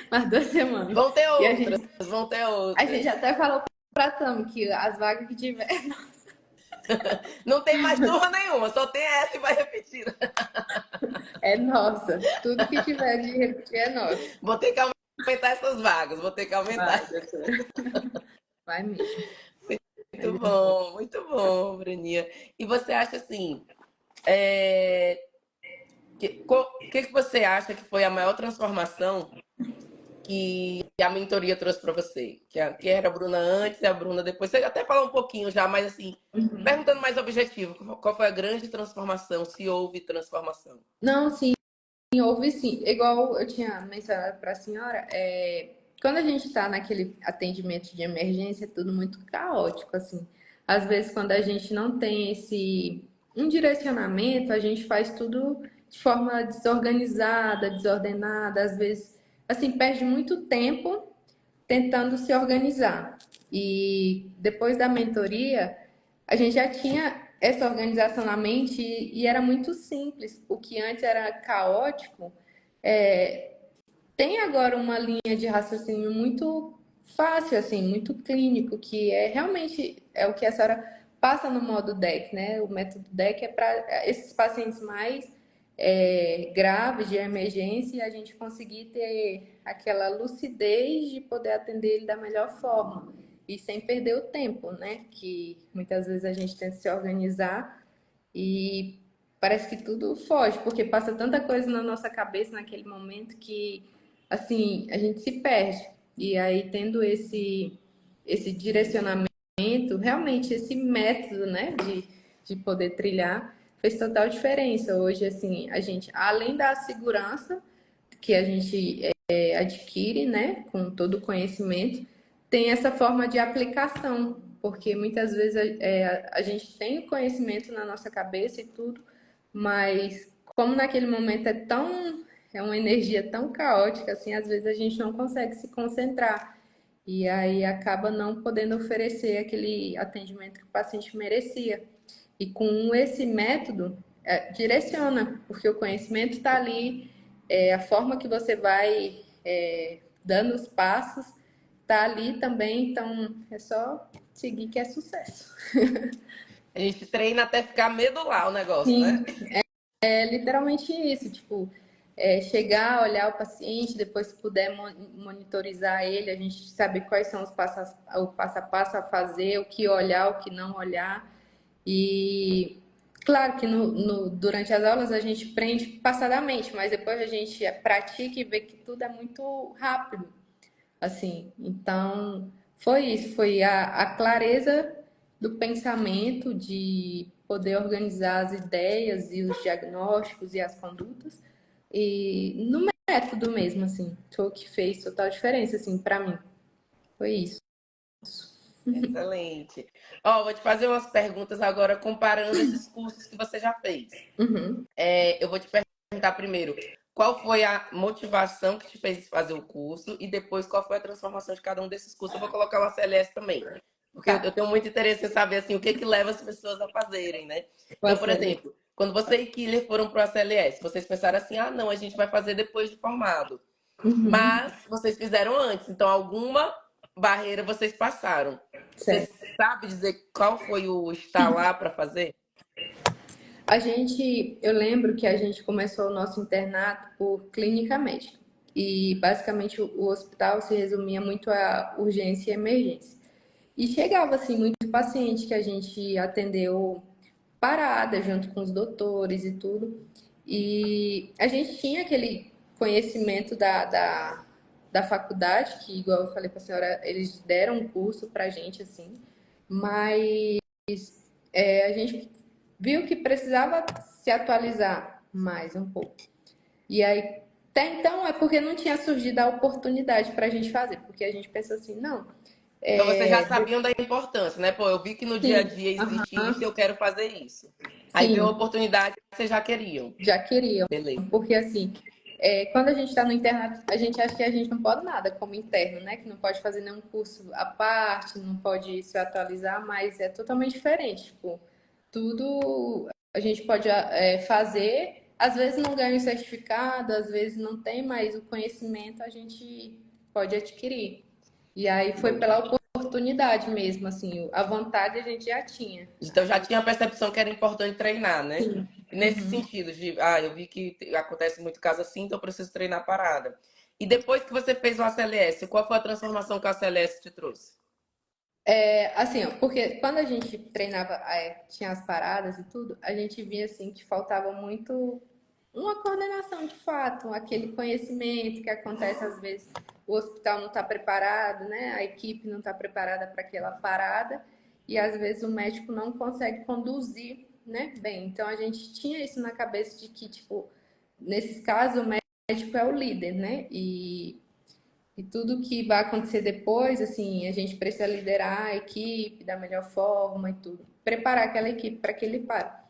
mais 2 semanas. Vão ter E outras, vão ter a gente outras. até falou pra Tami que as vagas que tiver, Não tem mais turma nenhuma, só tem essa e vai repetir. é nossa. Tudo que tiver de repetir é nosso. Vou ter que aumentar essas vagas, vou ter que aumentar. Vai, doutora. Vai mesmo. Muito bom, Bruninha. E você acha assim, é, que você acha que foi a maior transformação que a mentoria trouxe para você? Que era a Bruna antes e a Bruna depois. Você até falou um pouquinho já, mas assim, perguntando mais objetivo, qual foi a grande transformação, se houve transformação? Não, sim, houve sim. Igual eu tinha mencionado para a senhora, quando a gente está naquele atendimento de emergência, é tudo muito caótico, assim. Às vezes, quando a gente não tem esse um direcionamento, a gente faz tudo de forma desorganizada, desordenada, às vezes, assim, perde muito tempo tentando se organizar. E depois da mentoria, a gente já tinha essa organização na mente e era muito simples. O que antes era caótico, tem agora uma linha de raciocínio muito fácil, assim, muito clínico, que é realmente é o que a senhora passa no modo DEC, né? O método DEC é para esses pacientes mais graves de emergência e a gente conseguir ter aquela lucidez de poder atender ele da melhor forma e sem perder o tempo, né? Que muitas vezes a gente tenta se organizar e parece que tudo foge, porque passa tanta coisa na nossa cabeça naquele momento que, assim, a gente se perde. E aí, tendo esse direcionamento, realmente esse método, né, de poder trilhar, fez total diferença. Hoje, assim, a gente, além da segurança que a gente adquire, né, com todo o conhecimento, tem essa forma de aplicação, porque muitas vezes a gente tem o conhecimento na nossa cabeça e tudo, mas como naquele momento é uma energia tão caótica, assim, às vezes a gente não consegue se concentrar. E aí acaba não podendo oferecer aquele atendimento que o paciente merecia. E com esse método, direciona, porque o conhecimento está ali, a forma que você vai dando os passos está ali também, então é só seguir que é sucesso. A gente treina até ficar medular o negócio, né? Sim, é literalmente isso, tipo, chegar, olhar o paciente, depois se puder monitorizar ele, a gente sabe quais são o passo a passo a fazer, o que olhar, o que não olhar. E claro que durante as aulas a gente aprende passadamente, mas depois a gente pratica e vê que tudo é muito rápido, assim. Então, foi isso, foi a clareza do pensamento, de poder organizar as ideias e os diagnósticos e as condutas, e no método mesmo, assim, foi o que fez total diferença, assim, para mim. Foi isso. Excelente. Ó, vou te fazer umas perguntas agora comparando esses cursos que você já fez. Uhum. Eu vou te perguntar primeiro, qual foi a motivação que te fez fazer o curso e depois qual foi a transformação de cada um desses cursos. Eu vou colocar o ACLS também, porque eu Tá, tenho muito interesse em saber assim, o que que leva as pessoas a fazerem, né? Então, por Marcelo. exemplo, quando você e Killer foram para o ACLS, vocês pensaram assim, ah, não, a gente vai fazer depois de formado. Uhum. Mas vocês fizeram antes, então alguma barreira vocês passaram. Você Certo. sabe dizer qual foi o estar lá para fazer? Eu lembro que a gente começou o nosso internato por clínica médica. E basicamente o hospital se resumia muito a urgência e emergência. E chegava assim muito paciente que a gente atendeu parada junto com os doutores e tudo. E a gente tinha aquele conhecimento da faculdade, que igual eu falei para a senhora, eles deram um curso para a gente assim, mas a gente viu que precisava se atualizar mais um pouco. E aí, até então, é porque não tinha surgido a oportunidade para a gente fazer, porque a gente pensou assim, não, Então vocês já sabiam da importância, né? Pô, eu vi que no dia a sim, dia existe aham, isso e eu quero fazer isso. Aí veio a sim, oportunidade que vocês já queriam. já queriam, Beleza. porque assim, quando a gente está no internato, a gente acha que a gente não pode nada como interno, né? Que não pode fazer nenhum curso à parte, não pode se atualizar, mas é totalmente diferente. Tipo, tudo a gente pode fazer, às vezes não ganha o certificado, às vezes não tem, mas o conhecimento a gente pode adquirir. E aí foi Bom. pela oportunidade mesmo, assim, a vontade a gente já tinha. Então já tinha a percepção que era importante treinar, né? Sim. Nesse sentido de, ah, eu vi que acontece muito caso assim, então eu preciso treinar a parada. E depois que você fez o ACLS, qual foi a transformação que o ACLS te trouxe? Assim, ó, porque quando a gente treinava, tinha as paradas e tudo, a gente via assim que faltava muito uma coordenação de fato, aquele conhecimento que acontece às vezes, o hospital não está preparado, né? A equipe não está preparada para aquela parada e às vezes o médico não consegue conduzir, né? Bem, então a gente tinha isso na cabeça de que, tipo, nesses casos o médico é o líder, né? E tudo que vai acontecer depois, assim, a gente precisa liderar a equipe da melhor forma e tudo. Preparar aquela equipe para aquele par.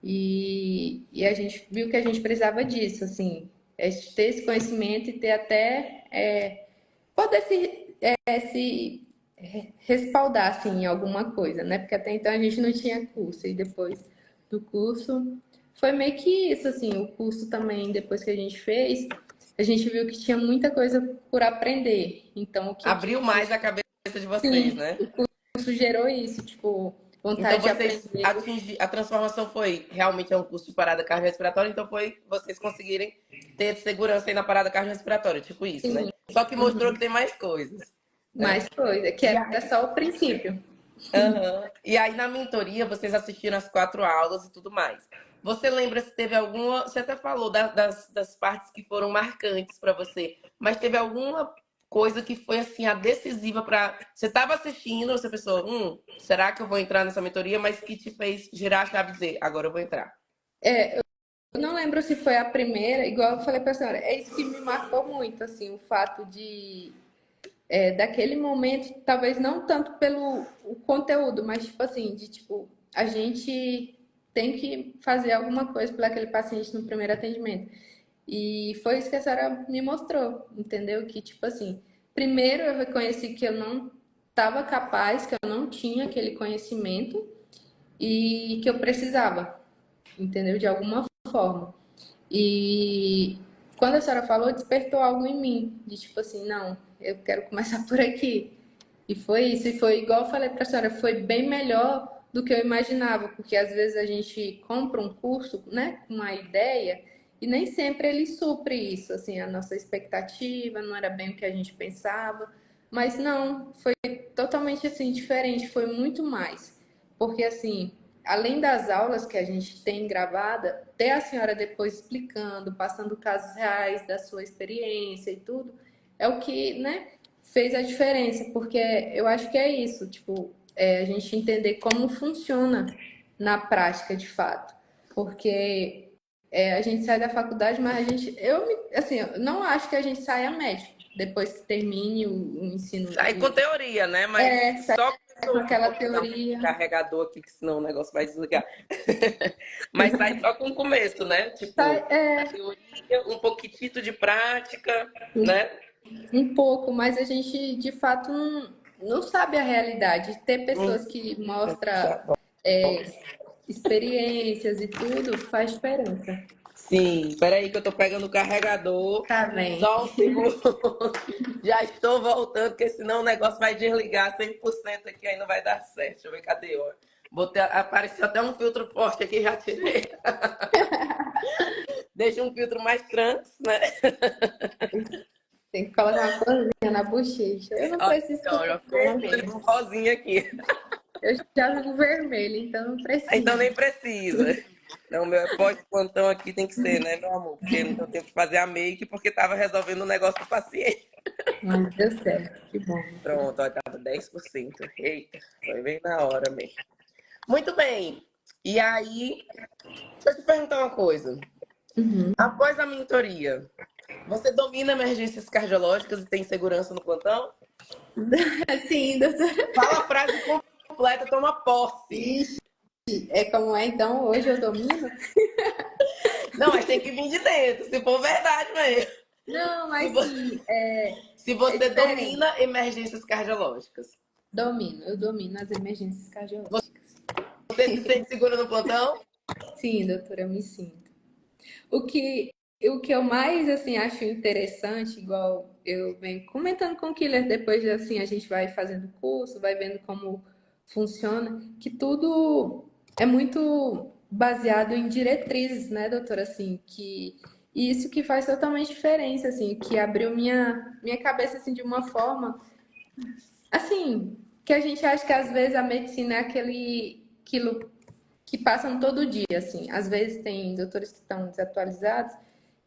E a gente viu que a gente precisava disso, assim, ter esse conhecimento e ter até poder se respaldar assim, em alguma coisa, né? Porque até então a gente não tinha curso e depois do curso foi meio que isso, assim, o curso também, depois que a gente fez, a gente viu que tinha muita coisa por aprender. Então, o que Abriu mais a cabeça de vocês, sim, né? o curso gerou isso, tipo, Então vontade de vocês aprender. atingir a transformação foi realmente é um curso de parada cardiorrespiratória, então foi vocês conseguirem ter segurança aí na parada cardiorrespiratória, tipo isso, né? Sim, Só que mostrou que tem mais coisas, né? mais coisa, que E era aí, só o princípio. aham. E aí na mentoria vocês assistiram as 4 aulas e tudo mais. Você lembra se teve alguma? Você até falou das partes que foram marcantes para você, mas teve alguma coisa que foi assim a decisiva para você estava assistindo, você pensou, será que eu vou entrar nessa mentoria? Mas que te fez girar a chave e dizer, agora eu vou entrar. Eu não lembro se foi a primeira, igual eu falei para a senhora, é isso que me marcou muito, assim, o fato de, daquele momento, talvez não tanto pelo o conteúdo, mas, tipo assim, de, tipo, a gente tem que fazer alguma coisa para aquele paciente no primeiro atendimento. E foi isso que a senhora me mostrou, entendeu? Que, tipo assim, primeiro eu reconheci que eu não estava capaz, que eu não tinha aquele conhecimento e que eu precisava, entendeu? De alguma forma. E quando a senhora falou, despertou algo em mim, de tipo assim, não, eu quero começar por aqui. E foi isso, e foi igual eu falei para a senhora, foi bem melhor do que eu imaginava, porque às vezes a gente compra um curso, né, com uma ideia, e nem sempre ele supre isso, assim, a nossa expectativa, não era bem o que a gente pensava, mas não, foi totalmente assim, diferente, foi muito mais. Porque assim, além das aulas que a gente tem gravada, ter a senhora depois explicando, passando casos reais da sua experiência e tudo, é o que, né, fez a diferença, porque eu acho que é isso, tipo, a gente entender como funciona na prática de fato. Porque a gente sai da faculdade, mas assim, eu não acho que a gente saia médico depois que termine o ensino. Aí com teoria, né? Mas Sai só com começou. aquela Vou botar um teoria. carregador aqui, que senão o negócio vai desligar. Mas sai só com o começo, né? Sai, Tipo, a teoria, um pouquitito de prática, né? um pouco, mas a gente de fato não sabe a realidade. Ter Hum, pessoas que mostram já é, experiências e tudo faz diferença. Sim, peraí que eu tô pegando o carregador. Tá bem. Só um segundo. Já estou voltando, porque senão o negócio vai desligar 100% aqui, aí não vai dar certo. Deixa eu ver, cadê? Ó? Apareceu até um filtro forte aqui, já tirei. Deixa um filtro mais trans, né? Tem que colocar uma corzinha na bochecha. Eu não Olha, preciso ó, já colocar ficou vermelho. um rosinha aqui. Eu já vivo vermelho, então não Então preciso. nem precisa. Não, meu pós-plantão aqui tem que ser, né, meu amor? Porque eu tenho que fazer a make porque tava resolvendo o negócio do paciente. Mas deu certo, que bom. Pronto, ó, tava 10%. Eita, foi bem na hora mesmo. Muito bem. E aí, deixa eu te perguntar uma coisa. Após a mentoria, você domina emergências cardiológicas e tem segurança no plantão? Sim, doutora. Fala a frase completa, toma posse. Ixi, é como é então? Hoje eu domino? Não, mas tem que vir de dentro, se for verdade mesmo. Não, Se, mas vo- sim, se é você diferente. domina emergências cardiológicas, Eu domino as emergências você cardiológicas. se sente segura no plantão? Sim, doutora, eu me sinto. O que, o que eu mais assim acho interessante, igual eu venho comentando com o Killer depois de assim a gente vai fazendo curso, vai vendo como funciona, que tudo é muito baseado em diretrizes, né, doutora, assim, que e isso que faz totalmente diferença, assim, que abriu minha cabeça assim de uma forma assim, que a gente acha que às vezes a medicina é aquilo que passam todo dia, assim. Às vezes tem doutores que estão desatualizados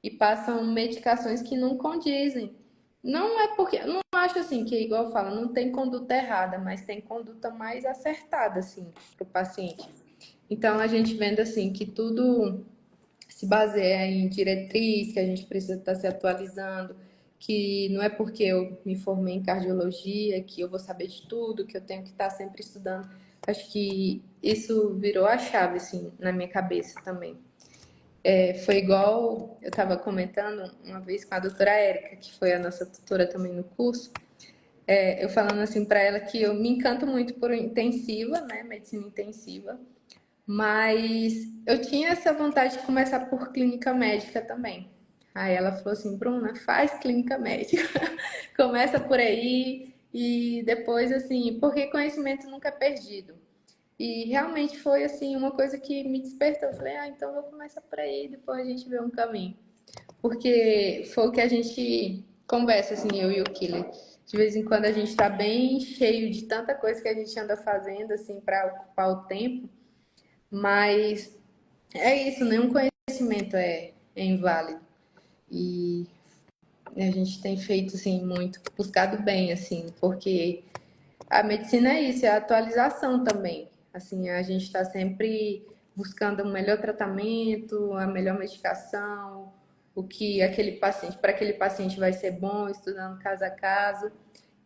e passam medicações que não condizem. Não é porque, não acho assim que, igual eu falo, não tem conduta errada, mas tem conduta mais acertada, assim, para o paciente. Então, a gente vendo, assim, que tudo se baseia em diretriz, que a gente precisa estar se atualizando, que não é porque eu me formei em cardiologia que eu vou saber de tudo, que eu tenho que estar sempre estudando. Acho que isso virou a chave, assim, na minha cabeça também. Foi igual eu estava comentando uma vez com a doutora Érica, que foi a nossa tutora também no curso, eu falando assim para ela que eu me encanto muito por intensiva, né, medicina intensiva, mas eu tinha essa vontade de começar por clínica médica também. Aí ela falou assim, Bruna, faz clínica médica, começa por aí e depois assim, porque conhecimento nunca é perdido. E realmente foi assim uma coisa que me despertou. Eu falei, então vou começar por aí, depois a gente vê um caminho. Porque foi o que a gente conversa, assim, eu e o Killer. De vez em quando a gente tá bem cheio de tanta coisa que a gente anda fazendo, assim, para ocupar o tempo. Mas é isso, nenhum conhecimento é inválido. E a gente tem feito, assim, muito, buscado bem, assim, porque a medicina é isso, é a atualização também. Assim, a gente está sempre buscando um melhor tratamento, a melhor medicação, o que aquele paciente, para aquele paciente vai ser bom, estudando caso a caso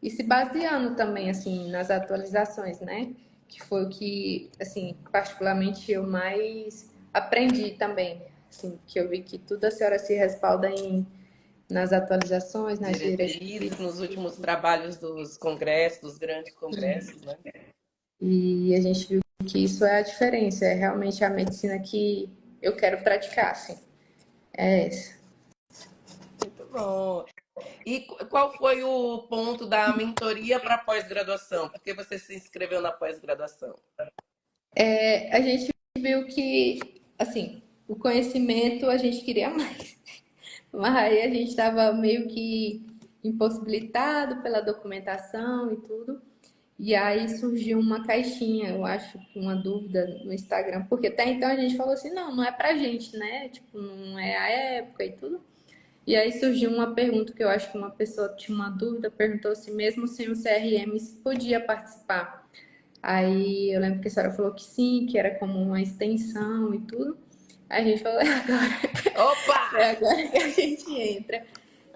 e se baseando também assim nas atualizações, né? Que foi o que, assim, particularmente eu mais aprendi também, assim, que eu vi que tudo a senhora se respalda nas atualizações, nas Diretrizes diretrizes. nos últimos trabalhos dos congressos, dos grandes congressos, né? E a gente viu que isso é a diferença, é realmente a medicina que eu quero praticar, assim. É essa. Muito bom. E qual foi o ponto da mentoria para pós-graduação? Por que você se inscreveu na pós-graduação? A gente viu que, assim, o conhecimento a gente queria mais, mas aí a gente estava meio que impossibilitado pela documentação e tudo. E aí surgiu uma caixinha, eu acho, uma dúvida no Instagram, porque até então a gente falou assim, não, não é pra gente, né? Tipo, não é a época e tudo. E aí surgiu uma pergunta que eu acho que uma pessoa tinha uma dúvida, perguntou se mesmo sem o CRM se podia participar. Aí eu lembro que a senhora falou que sim, que era como uma extensão e tudo. Aí a gente falou, Opa! é agora que a gente entra.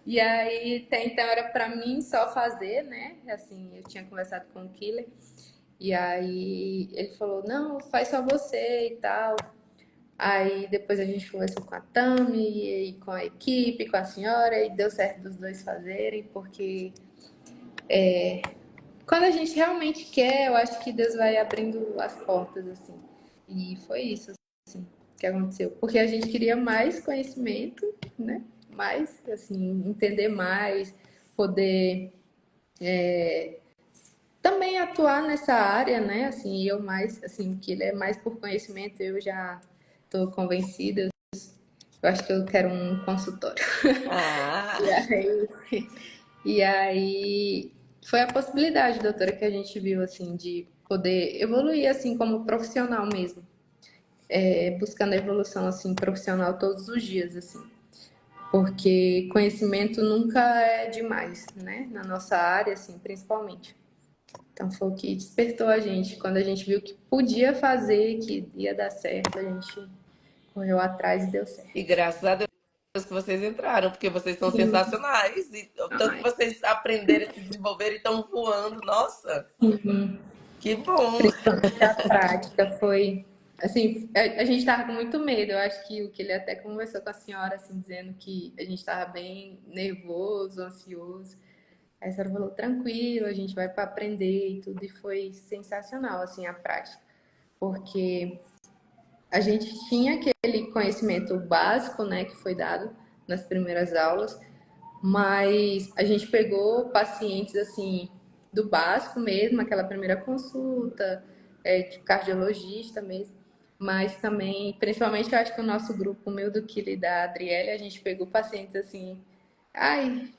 E aí, até então era pra mim só fazer, né? Assim, eu tinha conversado com o Killer. E aí ele falou, não, faz só você e tal. Aí depois a gente conversou com a Tami e com a equipe, com a senhora, e deu certo dos dois fazerem, porque quando a gente realmente quer, eu acho que Deus vai abrindo as portas, assim. E foi isso, assim, que aconteceu. Porque a gente queria mais conhecimento, né? Mais, assim, entender mais, poder também atuar nessa área, né? Assim, eu mais, assim, que ele é mais por conhecimento, eu já estou convencida. Eu acho que eu quero um consultório. Ah, E aí, e aí foi a possibilidade, doutora, que a gente viu, assim, de poder evoluir, assim, como profissional mesmo. Buscando a evolução, assim, profissional todos os dias, assim. Porque conhecimento nunca é demais, né? Na nossa área, assim, principalmente. Então foi o que despertou a gente. Quando a gente viu que podia fazer, que ia dar certo, a gente correu atrás e deu certo. e graças a Deus que vocês entraram, porque vocês são sensacionais. E tanto que Ai, vocês aprenderam a se desenvolver e estão voando. Nossa, que bom! principalmente a prática foi. Assim, a gente estava com muito medo. Eu acho que o que ele até conversou com a senhora, assim, dizendo que a gente estava bem nervoso, ansioso. Aí a senhora falou, tranquilo, a gente vai para aprender e tudo. E foi sensacional, assim, a prática. Porque a gente tinha aquele conhecimento básico, né, que foi dado nas primeiras aulas, mas a gente pegou pacientes assim do básico mesmo, aquela primeira consulta, de cardiologista mesmo, mas também, principalmente eu acho que o nosso grupo, o meu do Kili e da Adriele, a gente pegou pacientes assim, ai,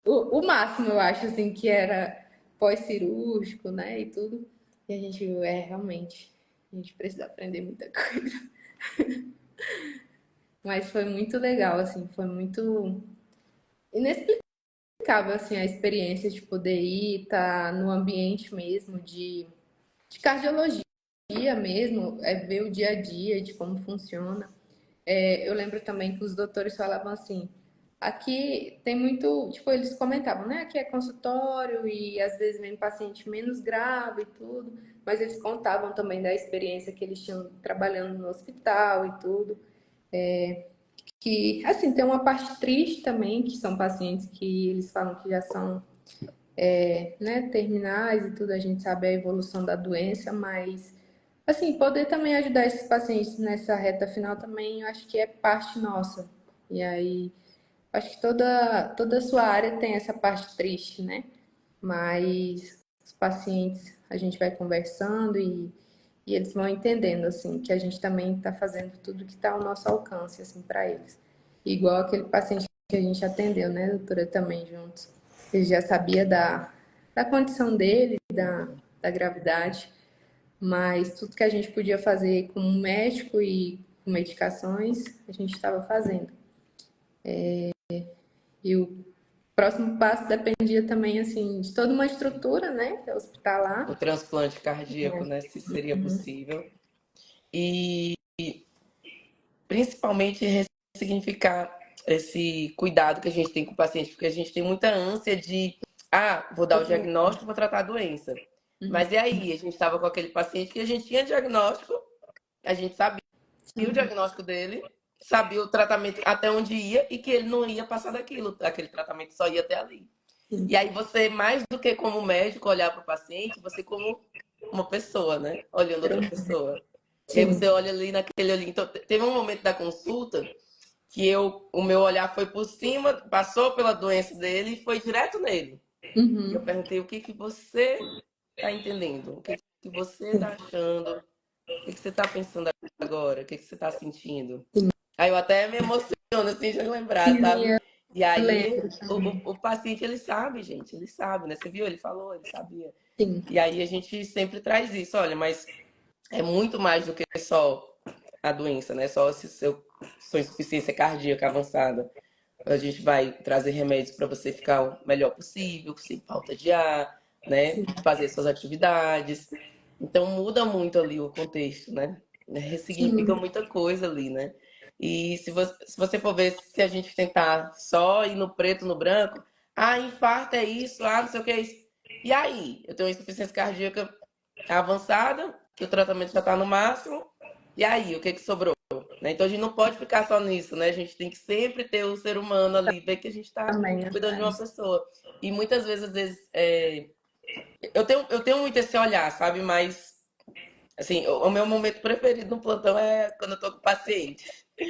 o máximo eu acho assim que era pós-cirúrgico, né, e tudo. E a gente viu, realmente, a gente precisa aprender muita coisa. Mas foi muito legal, assim, foi muito inexplicável, assim, a experiência de poder ir, estar no ambiente mesmo de cardiologia mesmo, ver o dia a dia de como funciona. Eu lembro também que os doutores falavam assim, aqui tem muito, tipo, eles comentavam, né, aqui é consultório e às vezes vem paciente menos grave e tudo, mas eles contavam também da experiência que eles tinham trabalhando no hospital e tudo. Que, assim, tem uma parte triste também, que são pacientes que eles falam que já são, né, terminais e tudo, a gente sabe a evolução da doença, mas, assim, poder também ajudar esses pacientes nessa reta final também, eu acho que é parte nossa. E aí, acho que toda a sua área tem essa parte triste, né? Mas os pacientes, a gente vai conversando e eles vão entendendo, assim, que a gente também está fazendo tudo que está ao nosso alcance, assim, para eles. Igual aquele paciente que a gente atendeu, né, doutora, também juntos. Ele já sabia da condição dele, da gravidade, mas tudo que a gente podia fazer como médico e com medicações, a gente estava fazendo. E o próximo passo dependia também, assim, de toda uma estrutura, né, O hospitalar. transplante cardíaco, né? Se seria possível. E principalmente ressignificar esse cuidado que a gente tem com o paciente, porque a gente tem muita ânsia de, vou dar o diagnóstico, vou tratar a doença. Mas e aí? A gente estava com aquele paciente que a gente tinha diagnóstico, a gente sabia o diagnóstico dele, sabia o tratamento até onde ia e que ele não ia passar daquilo, aquele tratamento só ia até ali. E aí você, mais do que como médico olhar para o paciente, você como uma pessoa, né? Olhando outra pessoa. E aí você Sim. olha ali naquele olhinho. Então, teve um momento da consulta que o meu olhar foi por cima, passou pela doença dele e foi direto nele. E eu Uhum. perguntei o que que você tá entendendo, o que que você tá achando, o que que você tá pensando agora, o que que você tá sentindo. Aí eu até me emociono assim de lembrar, Sim, sabe? eu E aí lembro também. o paciente ele sabe, gente, ele sabe, né? Você viu? Ele falou, ele sabia. Sim, E aí a gente sempre traz isso, olha, mas é muito mais do que só a doença, né? Só se sua insuficiência cardíaca avançada. A gente vai trazer remédios para você ficar o melhor possível, sem falta de ar, né? sim, Fazer suas atividades. Então muda muito ali o contexto, né? Ressignifica sim. muita coisa ali, né? E se você for ver, se a gente tentar só ir no preto, no branco, ah, infarto é isso, ah, não sei o que é isso. E aí? Eu tenho insuficiência cardíaca avançada, que o tratamento já está no máximo. E aí, o que que sobrou? Né? Então a gente não pode ficar só nisso, né? A gente tem que sempre ter o ser humano ali, ver que a gente está Também cuidando de uma acho. pessoa. E muitas vezes, às vezes, eu tenho muito esse olhar, sabe? Mas, assim, o meu momento preferido no plantão é quando eu tô com o paciente.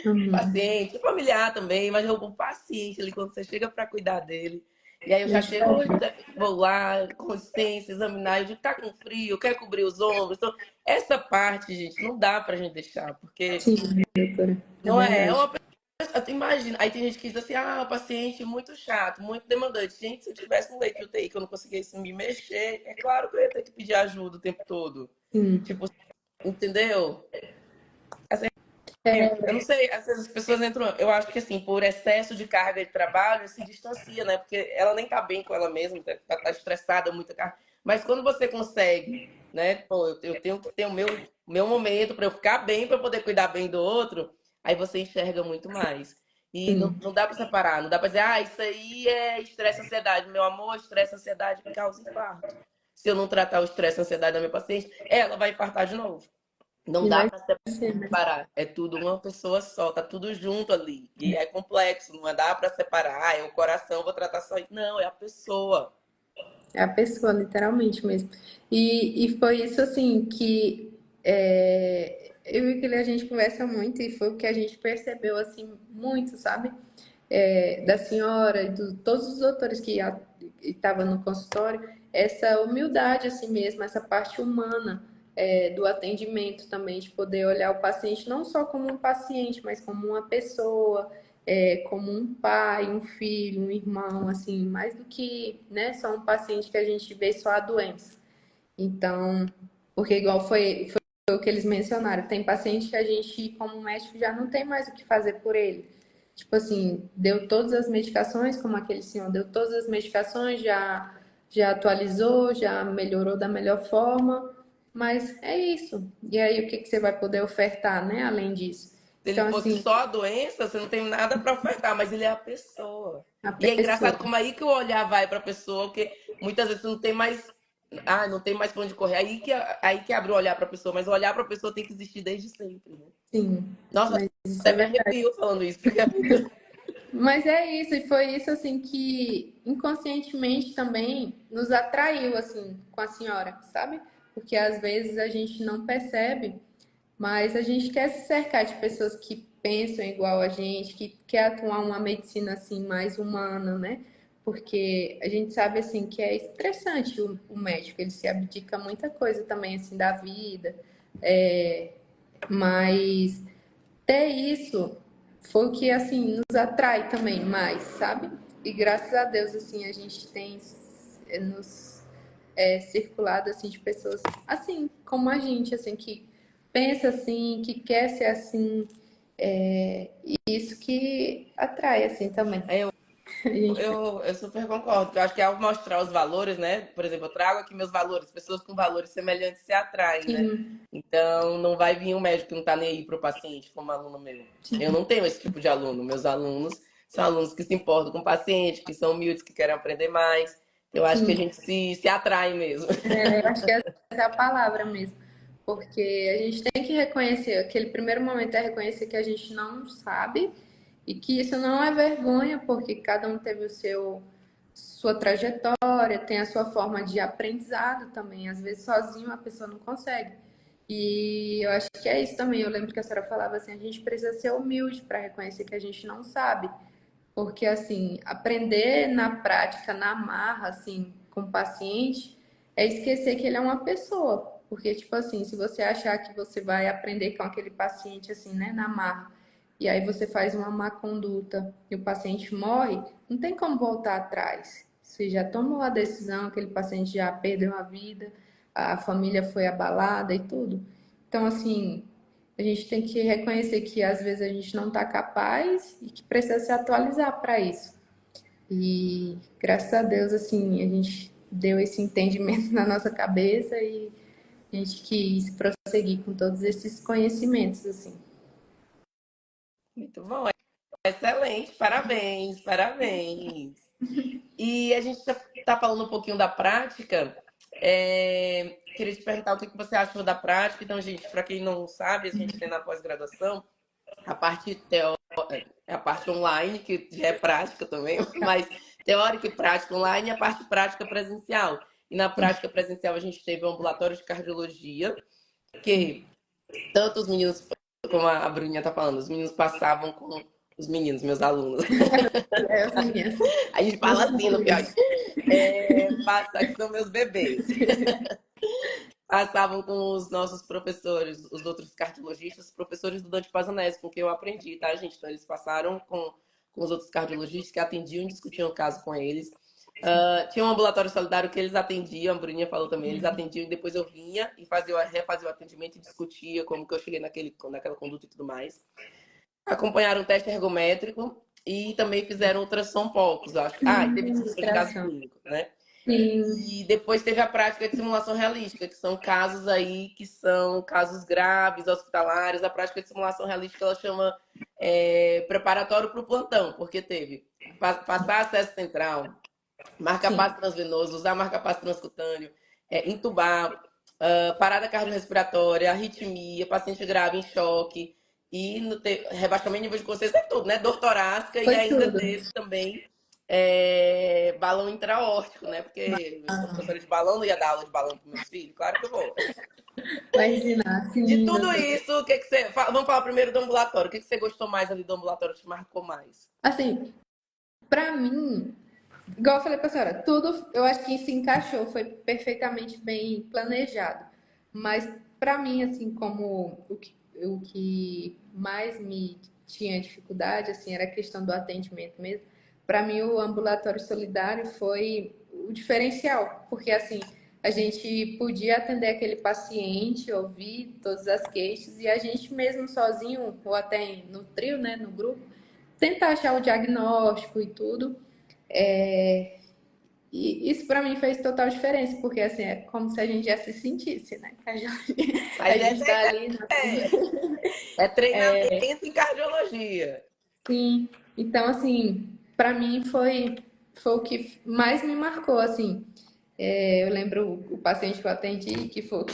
Uhum. Paciente, familiar também, mas eu o paciente ali, quando você chega para cuidar dele. E aí eu já Deixa chego, eu "Oi, ver. vou lá, com licença, examinar, eu digo, tá com frio, quer cobrir os ombros. Então, essa parte, gente, não dá pra gente deixar, porque Sim, doutora. É não é, é verdade. uma pessoa, imagina, aí tem gente que diz assim, ah, o paciente muito chato, muito demandante. Gente, se eu tivesse no leito de UTI que eu não conseguisse me mexer, é claro que eu ia ter que pedir ajuda o tempo todo. Sim. Tipo, entendeu? É, Eu não sei, às vezes as pessoas entram, eu acho que assim, por excesso de carga de trabalho, se distancia, né? Porque ela nem tá bem com ela mesma, tá estressada, muita carga. Mas quando você consegue, né? Pô, eu tenho que ter meu momento para eu ficar bem, para poder cuidar bem do outro, aí você enxerga muito mais. E sim. não dá para separar, não dá para dizer, ah, isso aí é estresse e ansiedade. Meu amor, estresse e ansiedade causa infarto. Se eu não tratar o estresse e ansiedade da minha paciente, ela vai infartar de novo. Não E dá vai para ser, né? separar. É tudo uma pessoa só, tá tudo junto ali. E é complexo, não dá para separar. Ah, é o coração, vou tratar só isso. Não, é a pessoa. É a pessoa, literalmente mesmo. E foi isso, assim, que eu e que a gente conversa muito e foi o que a gente percebeu, assim, muito, sabe? Da senhora e de todos os doutores que estavam no consultório, essa humildade, assim mesmo, essa parte humana do atendimento também, de poder olhar o paciente não só como um paciente, mas como uma pessoa, como um pai, um filho, um irmão, assim, mais do que, né, só um paciente que a gente vê só a doença. Então, porque igual foi o que eles mencionaram, tem paciente que a gente, como médico, já não tem mais o que fazer por ele. Tipo assim, deu todas as medicações, como aquele senhor deu todas as medicações, já atualizou, já melhorou da melhor forma, mas é isso. E aí, o que que você vai poder ofertar, né, além disso? Se ele Então, fosse assim, só a doença, você não tem nada para ofertar, mas ele é a pessoa. a E é engraçado pessoa. como aí que o olhar vai para a pessoa, porque muitas vezes não tem mais. Ah, não tem mais pra onde correr. Aí que abre o olhar para a pessoa, mas o olhar para a pessoa tem que existir desde sempre, né? Sim, Nossa, mas isso até é me verdade. arrepio falando isso, porque é muito. Mas é isso, e foi isso assim que inconscientemente também nos atraiu assim com a senhora, sabe? Porque às vezes a gente não percebe, mas a gente quer se cercar de pessoas que pensam igual a gente, que quer atuar uma medicina assim mais humana, né? Porque a gente sabe assim que é estressante o médico, ele se abdica muita coisa também assim da vida, mas ter isso foi o que assim nos atrai também mais, sabe? E graças a Deus assim a gente tem nos circulado assim de pessoas assim como a gente, assim que pensa assim, que quer ser assim, e isso que atrai assim também. Aí A gente eu super concordo, porque eu acho que ao mostrar os valores, né? Por exemplo, eu trago aqui meus valores, pessoas com valores semelhantes se atraem, né? sim, Então, não vai vir um médico que não tá nem aí pro paciente, como aluno meu. Eu não tenho esse tipo de aluno. Meus alunos são alunos que se importam com o paciente, que são humildes, que querem aprender mais. Eu acho que a sim, gente se atrai mesmo. acho que essa é a palavra mesmo. porque a gente tem que reconhecer, aquele primeiro momento é reconhecer que a gente não sabe e que isso não é vergonha, porque cada um teve sua trajetória, tem a sua forma de aprendizado também. Às vezes sozinho a pessoa não consegue. E eu acho que é isso também. Eu lembro que a senhora falava assim, a gente precisa ser humilde para reconhecer que a gente não sabe. Porque, assim, aprender na prática, na marra, assim, com o paciente, é esquecer que ele é uma pessoa. Porque, tipo assim, se você achar que você vai aprender com aquele paciente, assim, né, na marra, e aí você faz uma má conduta e o paciente morre, não tem como voltar atrás. Você já tomou a decisão, aquele paciente já perdeu a vida, a família foi abalada e tudo. Então, assim, a gente tem que reconhecer que às vezes a gente não está capaz e que precisa se atualizar para isso. E graças a Deus, assim, a gente deu esse entendimento na nossa cabeça e a gente quis prosseguir com todos esses conhecimentos, assim. Muito bom, excelente, parabéns, parabéns. E a gente está falando um pouquinho da prática. Queria te perguntar o que você achou da prática. Então, gente, para quem não sabe, a gente tem na pós-graduação a parte a parte online, que já é prática também, mas teórica e prática online e a parte prática presencial. E na prática presencial a gente teve um ambulatório de cardiologia, que tanto os meninos, como a Bruninha está falando, os meninos passavam com os meninos, meus alunos. É, as minhas, A gente meus fala assim no pior. filhos. Passa que são meus bebês. Passavam com os nossos professores, os outros cardiologistas, professores do Dante Pazanese, com quem eu aprendi, tá, gente? Então, eles passaram com os outros cardiologistas que atendiam e discutiam o caso com eles. Tinha um ambulatório solidário que eles atendiam, a Bruninha falou também, eles atendiam e depois eu vinha e refazia o atendimento e discutia como que eu cheguei naquela conduta e tudo mais. Acompanharam o teste ergométrico e também fizeram ultrassom poucos, eu acho. E teve discussão de caso Ilustração. clínico, né? Sim, E depois teve a prática de simulação realística, que são casos aí que são casos graves, hospitalares. A prática de simulação realística ela chama preparatório para o plantão, porque teve passar acesso central, marca-passo sim. transvenoso, usar marca-passo transcutâneo, intubar, parada cardiorrespiratória, arritmia, paciente grave em choque, e rebaixamento de nível de consciência, é tudo, né? Dor torácica e Foi ainda tudo. teve também balão intraórtico, né? Porque eu sou professora de balão, não ia dar aula de balão para meus filhos? Claro que eu vou. Imagina, De assim, meu tudo Deus. isso, o que que você. Vamos falar primeiro do ambulatório. O que que você gostou mais ali do ambulatório? Te marcou mais? Assim, pra mim, igual eu falei pra senhora, tudo eu acho que se encaixou, foi perfeitamente bem planejado. Mas pra mim, assim, como o que mais me tinha dificuldade, assim, era a questão do atendimento mesmo. Pra mim, o ambulatório solidário foi o diferencial, porque assim, a gente podia atender aquele paciente, ouvir todas as queixas e a gente mesmo sozinho, ou até no trio, né, no grupo, tentar achar o diagnóstico e tudo. É, e isso para mim fez total diferença, porque assim, é como se a gente já se sentisse, né? A Mas gente essa é a tá ideia. ali na É treinamento em cardiologia. Sim. Então, assim, para mim foi o que mais me marcou, assim. Eu lembro o paciente que eu atendi, que foi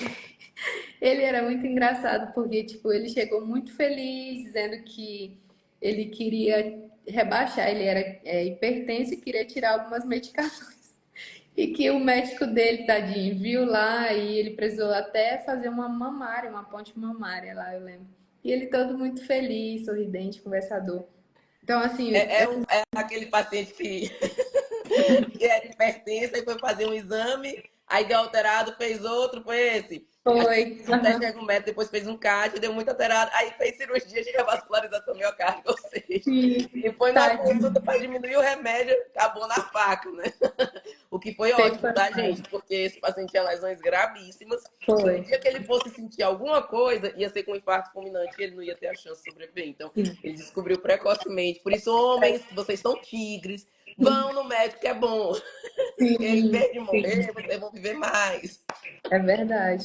ele era muito engraçado, porque, tipo, ele chegou muito feliz, dizendo que ele queria rebaixar, ele era hipertenso e queria tirar algumas medicações. E que o médico dele, tadinho, viu lá e ele precisou até fazer uma mamária, uma ponte mamária lá, eu lembro. E ele todo muito feliz, sorridente, conversador. Então, assim, É aquele paciente que era hipertensa e foi fazer um exame, aí deu alterado, fez outro, foi esse. A gente foi. fez um teste ergométrico, depois fez um CAT, deu muito alterado, aí fez cirurgia de revascularização miocárdica, ou seja, Sim, e foi numa consulta tadinho. para diminuir o remédio, acabou na faca, né? O que foi Teve ótimo, tá, gente? Porque esse paciente tinha lesões gravíssimas. E no foi. dia que ele fosse sentir alguma coisa, ia ser com um infarto fulminante e ele não ia ter a chance de sobreviver. Então, ele descobriu precocemente. Por isso, homens, vocês são tigres, vão no médico que é bom. Porque em Sim, vez de sim, morrer, vocês vão viver mais. é verdade.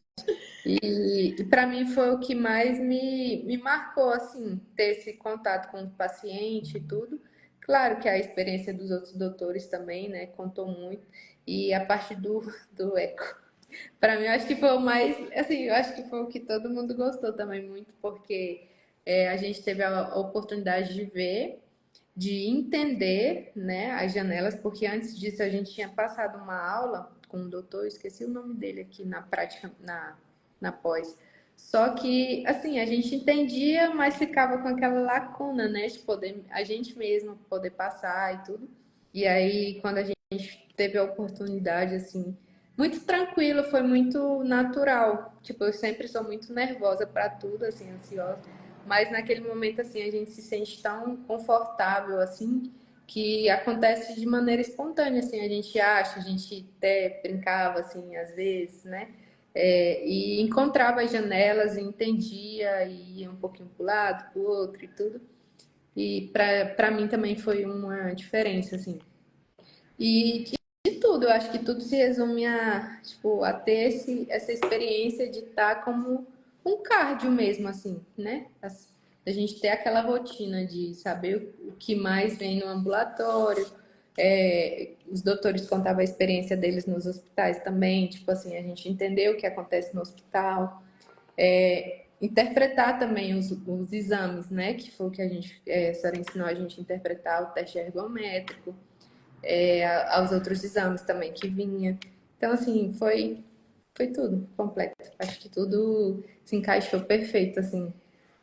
E para mim foi o que mais me marcou, assim, ter esse contato com o paciente e tudo. Claro que a experiência dos outros doutores também, né, contou muito. E a parte do eco. Para mim, eu acho que foi o mais, assim, eu acho que foi o que todo mundo gostou também muito, porque a gente teve a oportunidade de ver, de entender, né, as janelas, porque antes disso a gente tinha passado uma aula com um doutor, esqueci o nome dele aqui na prática, na pós. Só que, assim, a gente entendia, mas ficava com aquela lacuna, né, de poder, a gente mesmo poder passar e tudo. E aí, quando a gente teve a oportunidade, assim, muito tranquilo, foi muito natural. Tipo, eu sempre sou muito nervosa para tudo, assim, ansiosa. Mas naquele momento, assim, a gente se sente tão confortável, assim, que acontece de maneira espontânea, assim, a gente acha, a gente até brincava, assim, às vezes, né? E encontrava as janelas, e entendia, e ia um pouquinho para o lado, para o outro e tudo. E para mim também foi uma diferença, assim. E de tudo, eu acho que tudo se resume a, tipo, a ter essa experiência de estar como um cardio mesmo, assim, né? A gente ter aquela rotina de saber o que mais vem no ambulatório. Os doutores contavam a experiência deles nos hospitais também, tipo assim, a gente entendeu o que acontece no hospital. Interpretar também os exames, né? Que foi o que a senhora ensinou a gente a interpretar o teste ergométrico, aos outros exames também que vinha. Então, assim, foi tudo completo. Acho que tudo se encaixou perfeito, assim,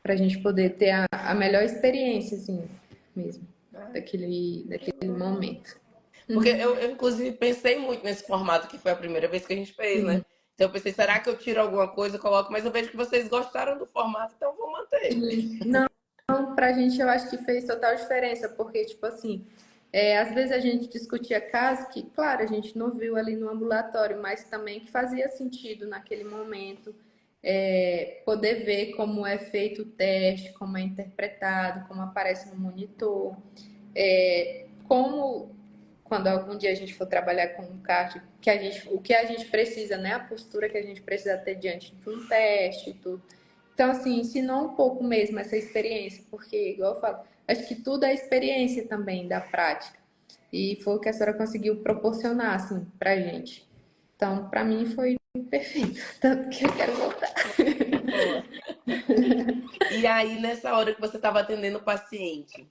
para a gente poder ter a melhor experiência, assim, mesmo, Ai, que daquele bom. momento. Porque eu, inclusive, pensei muito nesse formato que foi a primeira vez que a gente fez, né? Sim, Então eu pensei, será que eu tiro alguma coisa, coloco? Mas eu vejo que vocês gostaram do formato, então eu vou manter. sim. Não, pra gente eu acho que fez total diferença, porque, tipo assim, às vezes a gente discutia casos que, claro, a gente não viu ali no ambulatório, mas também que fazia sentido naquele momento, poder ver como é feito o teste, como é interpretado, como aparece no monitor, como quando algum dia a gente for trabalhar com um card, o que a gente precisa, né? A postura que a gente precisa ter diante de um teste e tudo. Então, assim, ensinou um pouco mesmo essa experiência, porque, igual eu falo, acho que tudo é experiência também da prática. E foi o que a senhora conseguiu proporcionar, assim, pra gente. Então, pra mim foi perfeito, tanto que eu quero voltar. Boa. E aí, nessa hora que você estava atendendo o paciente,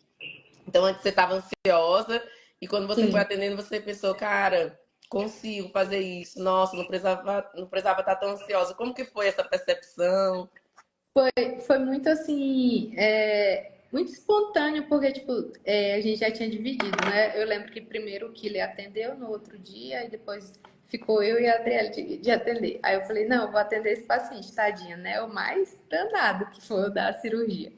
então antes você estava ansiosa, e quando você foi Sim. atendendo, você pensou, cara, consigo fazer isso. Nossa, não precisava estar tão ansiosa. Como que foi essa percepção? Foi muito assim, muito espontâneo, porque tipo, a gente já tinha dividido, né? Eu lembro que primeiro o Killer atendeu no outro dia e depois ficou eu e a Adriele de atender. Aí eu falei, não, eu vou atender esse paciente, tadinha, né? O mais danado que foi o da cirurgia.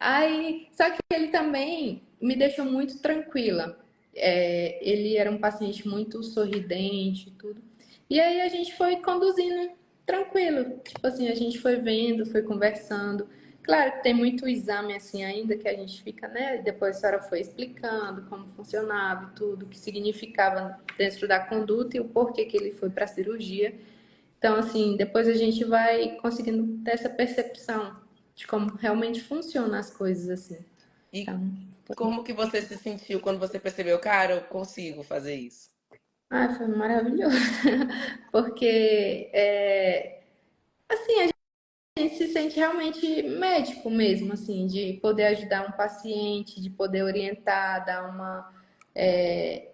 Aí, só que ele também me deixou muito tranquila. Ele era um paciente muito sorridente e tudo. E aí a gente foi conduzindo tranquilo. Tipo assim, a gente foi vendo, foi conversando. Claro que tem muito exame assim ainda que a gente fica, né? Depois a senhora foi explicando como funcionava e tudo, o que significava dentro da conduta e o porquê que ele foi para a cirurgia. Então, assim, depois a gente vai conseguindo ter essa percepção de como realmente funcionam as coisas assim. E Então, como que você se sentiu quando você percebeu, cara, eu consigo fazer isso? foi maravilhoso. Porque assim, a gente se sente realmente médico mesmo, assim, de poder ajudar um paciente, de poder orientar, dar uma.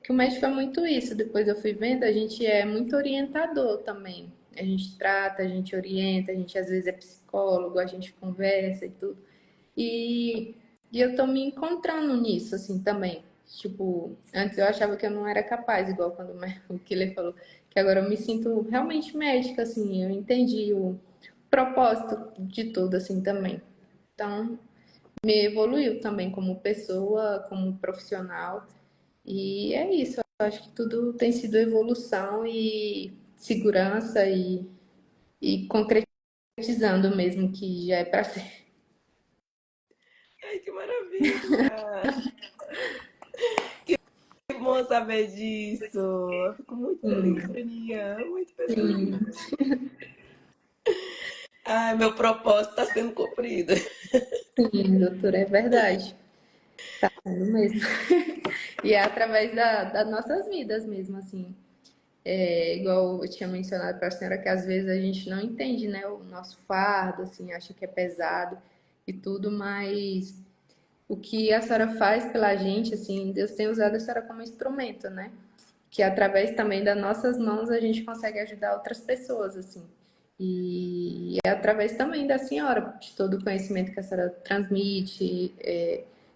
Que o médico é muito isso. Depois eu fui vendo, a gente é muito orientador também. A gente trata, a gente orienta, a gente às vezes é psicólogo, a gente conversa e tudo. E, e eu tô me encontrando nisso, assim, também. Tipo, antes eu achava que eu não era capaz, igual quando o Killer falou, que agora eu me sinto realmente médica, assim, eu entendi o propósito de tudo, assim, também. Então, me evoluiu também como pessoa, como profissional. E é isso, eu acho que tudo tem sido evolução e segurança e concretizando mesmo que já é para ser. Ai, que maravilha! Que bom saber disso. Eu fico muito feliz, Sim, Bruninha. Muito feliz. sim, Ai, meu propósito está sendo cumprido. sim, doutora, é verdade. Tá sendo mesmo. E é através das nossas vidas mesmo, assim. igual eu tinha mencionado para a senhora, que às vezes a gente não entende, né, o nosso fardo, assim, acha que é pesado e tudo, mas o que a senhora faz pela gente, assim, Deus tem usado a senhora como instrumento, né? Que através também das nossas mãos a gente consegue ajudar outras pessoas, assim. E é através também da senhora, de todo o conhecimento que a senhora transmite,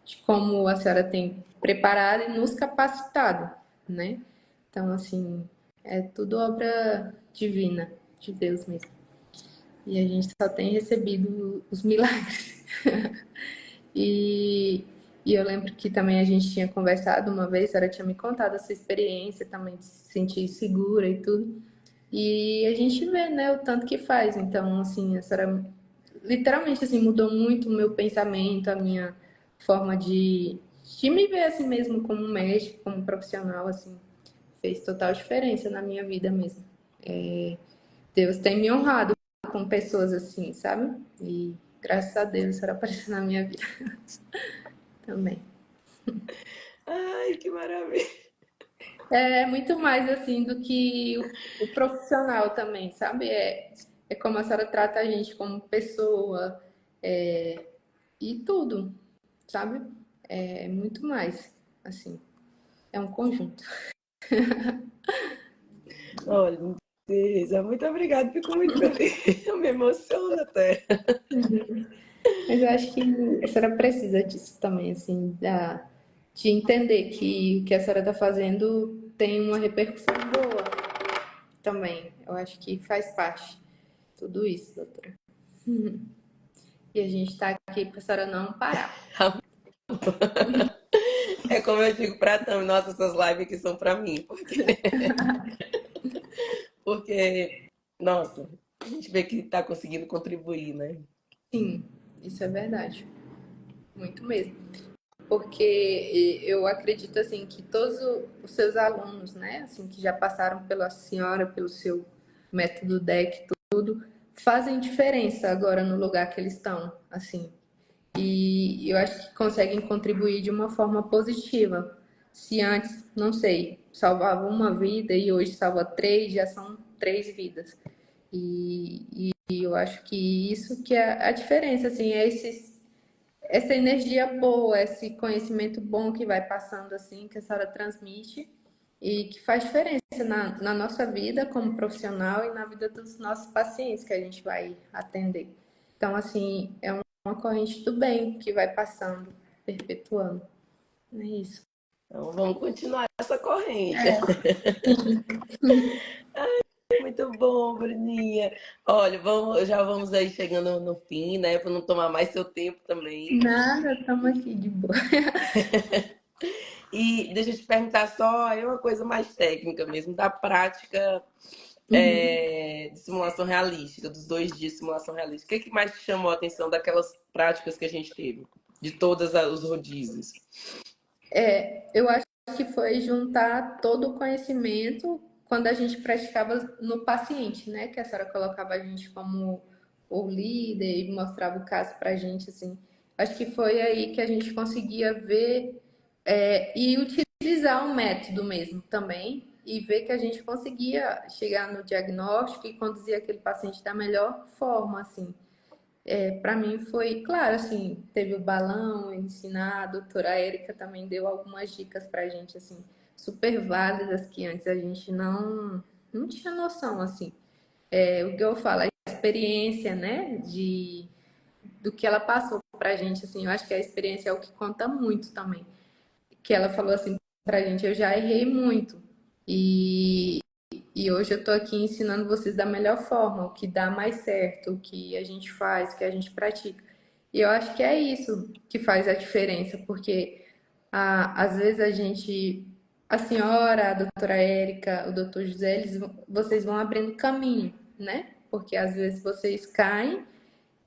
de como a senhora tem preparado e nos capacitado, né? Então, assim, é tudo obra divina, de Deus mesmo. E a gente só tem recebido os milagres. E, e eu lembro que também a gente tinha conversado uma vez, a senhora tinha me contado essa experiência também de se sentir segura e tudo. E a gente vê, né, o tanto que faz. Então, assim, a senhora literalmente assim, mudou muito o meu pensamento, a minha forma de me ver assim mesmo como médico, como profissional, assim. Fez total diferença na minha vida mesmo. Deus tem me honrado com pessoas assim, sabe? E graças a Deus a senhora apareceu na minha vida também. Ai, que maravilha. É muito mais assim do que o profissional também, sabe? É como a senhora trata a gente como pessoa e tudo, sabe? É muito mais, assim, é um conjunto. Olha, Teresa, muito obrigada, fico muito feliz. Eu me emociono até. Mas eu acho que a senhora precisa disso também, assim, de entender que o que a senhora está fazendo tem uma repercussão boa também. Eu acho que faz parte de tudo isso, doutora. E a gente está aqui para a senhora não parar. É como eu digo pra Tami, nossa, essas lives aqui são pra mim, porque, nossa, a gente vê que tá conseguindo contribuir, né? Sim, isso é verdade. Muito mesmo. Porque eu acredito assim que todos os seus alunos, né, assim que já passaram pela senhora, pelo seu método DEC, tudo, fazem diferença agora no lugar que eles estão, assim. E eu acho que conseguem contribuir de uma forma positiva. Se antes, não sei, salvava uma vida e hoje salva três, já são três vidas. E eu acho que isso que é a diferença, assim, é essa energia boa, esse conhecimento bom que vai passando assim, que a senhora transmite e que faz diferença na nossa vida como profissional e na vida dos nossos pacientes que a gente vai atender. Então, assim, é uma corrente do bem que vai passando, perpetuando. É isso. Então vamos continuar essa corrente. Muito bom, Bruninha. Olha, já vamos aí chegando no fim, né? Para não tomar mais seu tempo também. Nada, estamos aqui de boa. E deixa eu te perguntar só, é uma coisa mais técnica mesmo, da prática Uhum. de simulação realística, dos 2 dias de simulação realística. O que mais te chamou a atenção daquelas práticas que a gente teve? De todos os rodízios? Eu acho que foi juntar todo o conhecimento quando a gente praticava no paciente, né? Que a senhora colocava a gente como o líder e mostrava o caso pra gente, assim. Acho que foi aí que a gente conseguia ver e utilizar o método mesmo também e ver que a gente conseguia chegar no diagnóstico e conduzir aquele paciente da melhor forma, assim. Para mim foi, claro, assim, teve o balão, ensinar, a doutora Érica também deu algumas dicas pra gente, assim, super válidas que antes a gente não tinha noção, assim. O que eu falo, a experiência, né, do que ela passou pra gente, assim, eu acho que a experiência é o que conta muito também. Que ela falou assim pra gente, eu já errei muito. E e hoje eu estou aqui ensinando vocês da melhor forma, o que dá mais certo, o que a gente faz, o que a gente pratica. E eu acho que é isso que faz a diferença, porque às vezes a senhora, a doutora Érica, o doutor José, vocês vão abrindo caminho, né? Porque às vezes vocês caem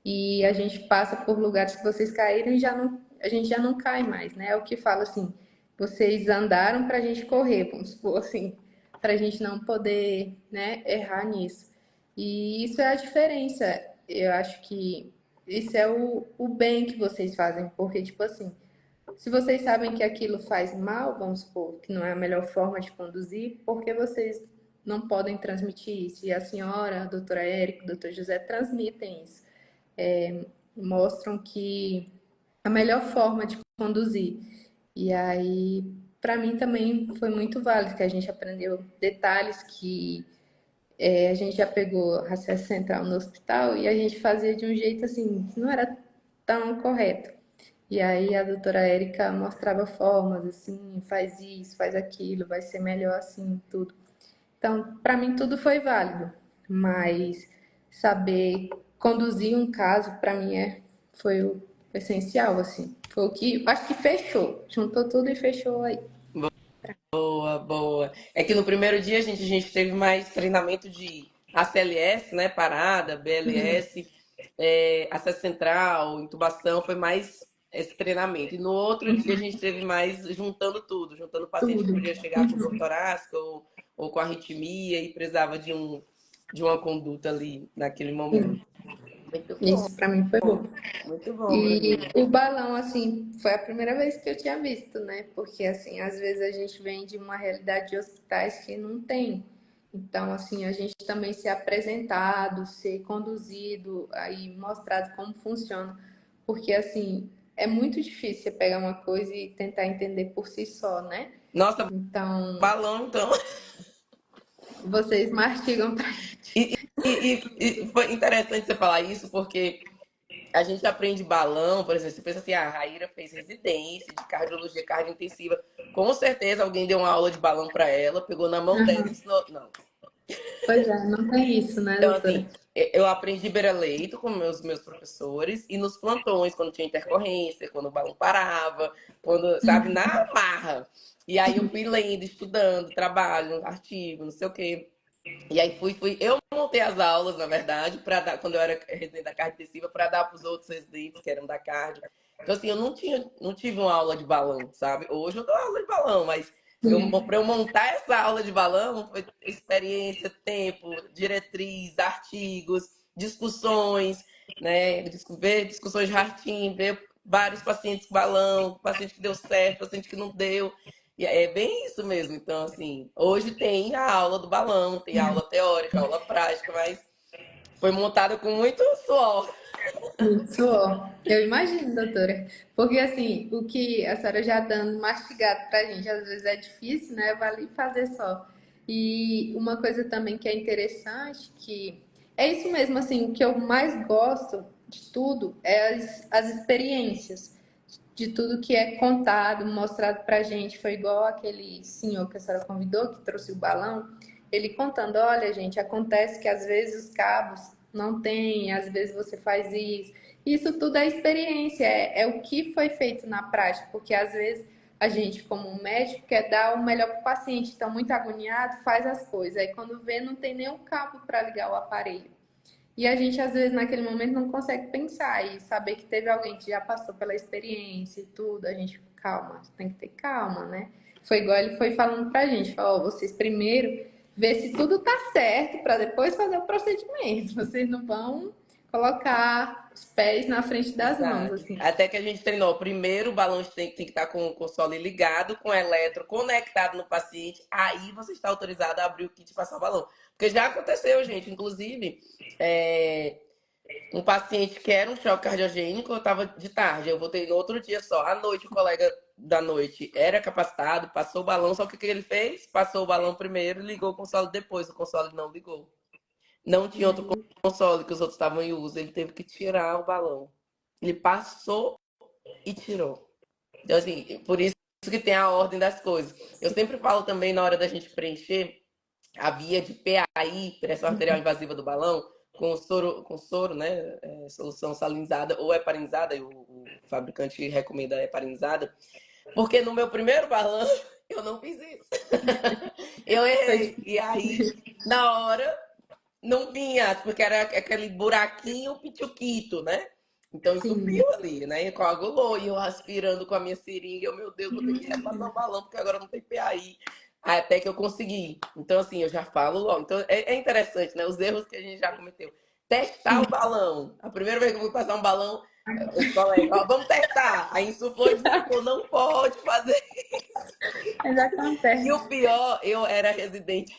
e a gente passa por lugares que vocês caíram e a gente já não cai mais, né? É o que fala assim, vocês andaram para a gente correr, vamos supor assim, para a gente não poder, né, errar nisso. E isso é a diferença. Eu acho que isso é o bem que vocês fazem, porque, tipo assim, se vocês sabem que aquilo faz mal, vamos supor, que não é a melhor forma de conduzir, por que vocês não podem transmitir isso. E a senhora, a doutora Érica, o doutor José transmitem isso. Mostram que a melhor forma de conduzir. E aí, para mim também foi muito válido, que a gente aprendeu detalhes que a gente já pegou acesso central no hospital e a gente fazia de um jeito assim, que não era tão correto. E aí a doutora Érica mostrava formas assim, faz isso, faz aquilo, vai ser melhor assim, tudo. Então, para mim tudo foi válido, mas saber conduzir um caso para mim foi o essencial assim. Foi o que acho que fechou, juntou tudo e fechou aí. Boa, boa. É que no primeiro dia a gente teve mais treinamento de ACLS, né? Parada, BLS, acesso central, intubação, foi mais esse treinamento. E no outro dia a gente teve mais juntando tudo, juntando o paciente que Tudo. podia chegar com dor torácica ou com arritmia e precisava de uma conduta ali naquele momento. Muito bom, Isso para mim foi bom. muito bom, E Bruninho. o balão, assim, foi a primeira vez que eu tinha visto, né? Porque, assim, às vezes a gente vem de uma realidade de hospitais que não tem. Então, assim, a gente também ser apresentado, ser conduzido, aí mostrado como funciona. Porque, assim, é muito difícil você pegar uma coisa e tentar entender por si só, né? Nossa, Então, balão, então. vocês mastigam pra E, e foi interessante você falar isso, porque a gente aprende balão, por exemplo, você pensa assim, a Raíra fez residência de cardiologia cardiointensiva. Com certeza alguém deu uma aula de balão para ela, pegou na mão dela e gente. ensinou. Não. Pois é, não tem isso, né, Então, doutora? assim, eu aprendi beira-leito com meus professores e nos plantões, quando tinha intercorrência, quando o balão parava, quando, sabe, na marra. E aí eu fui lendo, estudando, trabalho, artigo, não sei o quê. E aí eu montei as aulas, na verdade, para dar, quando eu era residente da cardio intensiva, para dar para os outros residentes que eram da cardio. Então, assim, eu não tive uma aula de balão, sabe? Hoje eu dou aula de balão, mas para eu montar essa aula de balão, foi experiência, tempo, diretriz, artigos, discussões, né? Ver discussões de Hartim, ver vários pacientes com balão, paciente que deu certo, paciente que não deu. E é bem isso mesmo. Então, assim, hoje tem a aula do balão, tem a aula teórica, a aula prática, mas foi montada com muito suor. Isso, ó. Eu imagino, doutora. Porque assim, o que a senhora já dando mastigado pra gente, às vezes é difícil, né? Vale fazer só. E uma coisa também que é interessante, que é isso mesmo, assim, o que eu mais gosto de tudo é as experiências, de tudo que é contado, mostrado pra gente. Foi igual aquele senhor que a senhora convidou, que trouxe o balão, ele contando, olha, gente, acontece que às vezes os cabos não tem, às vezes você faz isso. Isso tudo é experiência, é o que foi feito na prática, porque às vezes a gente, como um médico, quer dar o melhor para o paciente, então muito agoniado, faz as coisas. Aí quando vê, não tem nenhum cabo para ligar o aparelho. E a gente, às vezes, naquele momento, não consegue pensar e saber que teve alguém que já passou pela experiência e tudo. A gente, calma, tem que ter calma, né? Foi igual ele foi falando pra gente: ó, vocês primeiro ver se tudo tá certo para depois fazer o procedimento. Vocês não vão colocar os pés na frente das mãos, Exato. assim. Até que a gente treinou. Primeiro, o balão tem que estar com o console ligado, com o eletro conectado no paciente. Aí você está autorizado a abrir o kit e passar o balão. Porque já aconteceu, gente. Inclusive, um paciente que era um choque cardiogênico, eu estava de tarde. Eu voltei no outro dia só. À noite, o colega da noite era capacitado, passou o balão. Só que o que ele fez? Passou o balão primeiro, ligou o console depois. O console não ligou. Não tinha outro console que os outros estavam em uso. Ele teve que tirar o balão. Ele passou e tirou. Então, assim, por isso que tem a ordem das coisas. Eu sempre falo também na hora da gente preencher a via de PAI, pressão arterial invasiva do balão, com soro, né? Solução salinizada ou heparinizada, o fabricante recomenda a heparinizada, porque no meu primeiro balão eu não fiz isso. Eu errei. E aí, na hora, não vinha, porque era aquele buraquinho pituquito, né? Então Sim, entupiu ali, né? E coagulou. E eu aspirando com a minha seringa, eu, meu Deus, vou ter que repassar o balão, porque agora não tem PAI. Até que eu consegui. Então, assim, eu já falo logo. Então, é interessante, né? Os erros que a gente já cometeu. Testar o balão. A primeira vez que eu fui passar um balão, os colegas, ó, vamos testar. Aí insuflou e desinsuflou. Não pode fazer. mas E acontece. o pior, eu era residente.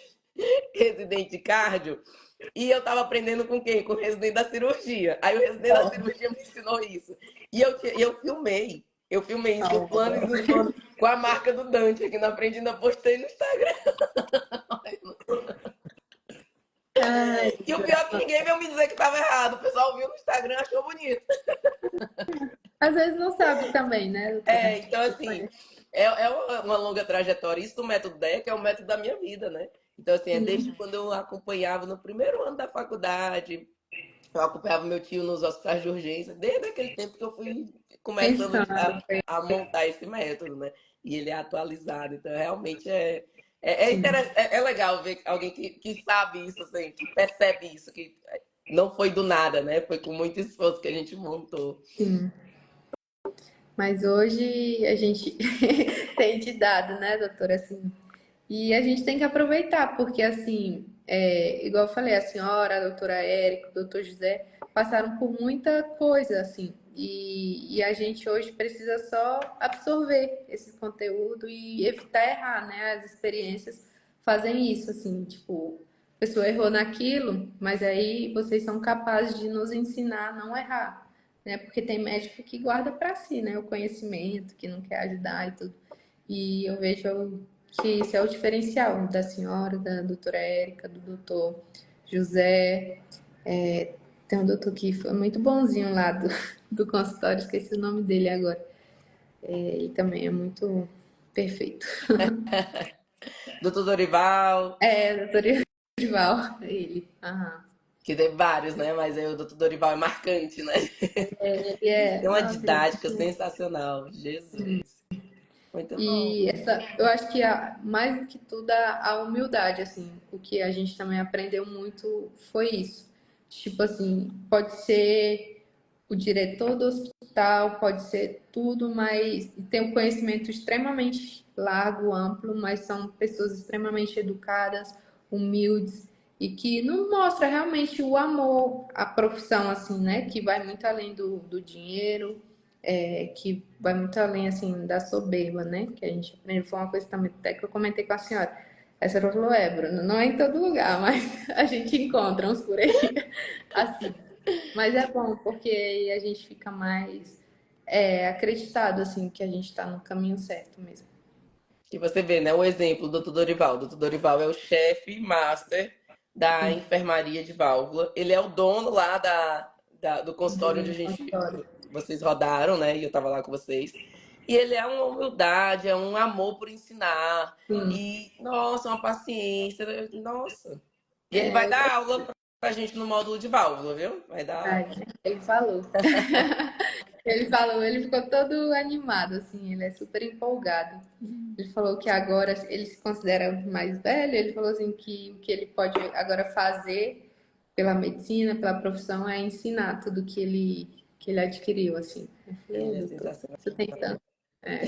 residente de cardio, e eu tava aprendendo com quem? Com o residente da cirurgia. Aí o residente da cirurgia me ensinou isso. E eu filmei. Eu filmei isso no plano e no plano com a marca do Dante aqui na frente, ainda postei no Instagram. Ai, E o pior é que ninguém veio me dizer que tava errado. O pessoal viu no Instagram e achou bonito. às vezes não sabe também, né, doutora? Então assim, é uma longa trajetória. Isso do método DEC é o método da minha vida, né? Então, assim, é desde Sim, quando eu acompanhava no primeiro ano da faculdade, eu acompanhava meu tio nos hospitais de urgência, desde aquele tempo que eu fui começando pensando. a montar esse método, né? E ele é atualizado. Então, realmente é legal ver alguém que sabe isso, assim, que percebe isso, que não foi do nada, né? Foi com muito esforço que a gente montou. Sim. Mas hoje a gente tem de dado, né, doutora? Assim, e a gente tem que aproveitar, porque assim, igual eu falei, a senhora, a doutora Érica, o doutor José passaram por muita coisa, assim, e a gente hoje precisa só absorver esse conteúdo e evitar errar, né? As experiências fazem isso, assim, tipo, a pessoa errou naquilo, mas aí vocês são capazes de nos ensinar a não errar, né? Porque tem médico que guarda para si, né? O conhecimento, que não quer ajudar e tudo. E eu vejo que isso é o diferencial da senhora, da doutora Érica, do doutor José. Tem um doutor que foi muito bonzinho lá do consultório, esqueci o nome dele agora. Ele também é muito perfeito. Doutor Dorival, Doutor Ival, ele. Aham. que tem vários, né? Mas aí o doutor Dorival é marcante, né? Ele é, Tem uma nossa, ele didática sensacional. Jesus. Muito bom. e eu acho que mais do que tudo a humildade, assim, o que a gente também aprendeu muito foi isso. Tipo assim, pode ser o diretor do hospital, pode ser tudo, mas tem um conhecimento extremamente largo, amplo, mas são pessoas extremamente educadas, humildes e que não mostra realmente o amor à profissão, assim, né? Que vai muito além do dinheiro, que vai muito além, assim, da soberba, né? Que a gente aprendeu, foi uma coisa também até que eu comentei com a senhora. A senhora falou, Bruno, não é em todo lugar, mas a gente encontra uns por aí, assim. Mas é bom, porque aí a gente fica mais acreditado, assim, que a gente está no caminho certo mesmo. E você vê, né? O exemplo do doutor Dorival. O doutor Dorival é o chefe master da Sim, enfermaria de válvula. Ele é o dono lá do consultório onde do consultório. vocês rodaram, né? E eu tava lá com vocês. E ele é uma humildade, é um amor por ensinar. Sim, E, nossa, uma paciência. Nossa. E ele vai é dar aula pra gente no módulo de válvula, viu? Vai dar aula. verdade. Ele falou. Ele falou, ele ficou todo animado, assim, ele é super empolgado. Ele falou que agora ele se considera mais velho, ele falou assim que o que ele pode agora fazer pela medicina, pela profissão, é ensinar tudo que ele adquiriu, assim. Eu falei, Ele é doutor, sensacional. você tem tanto. É,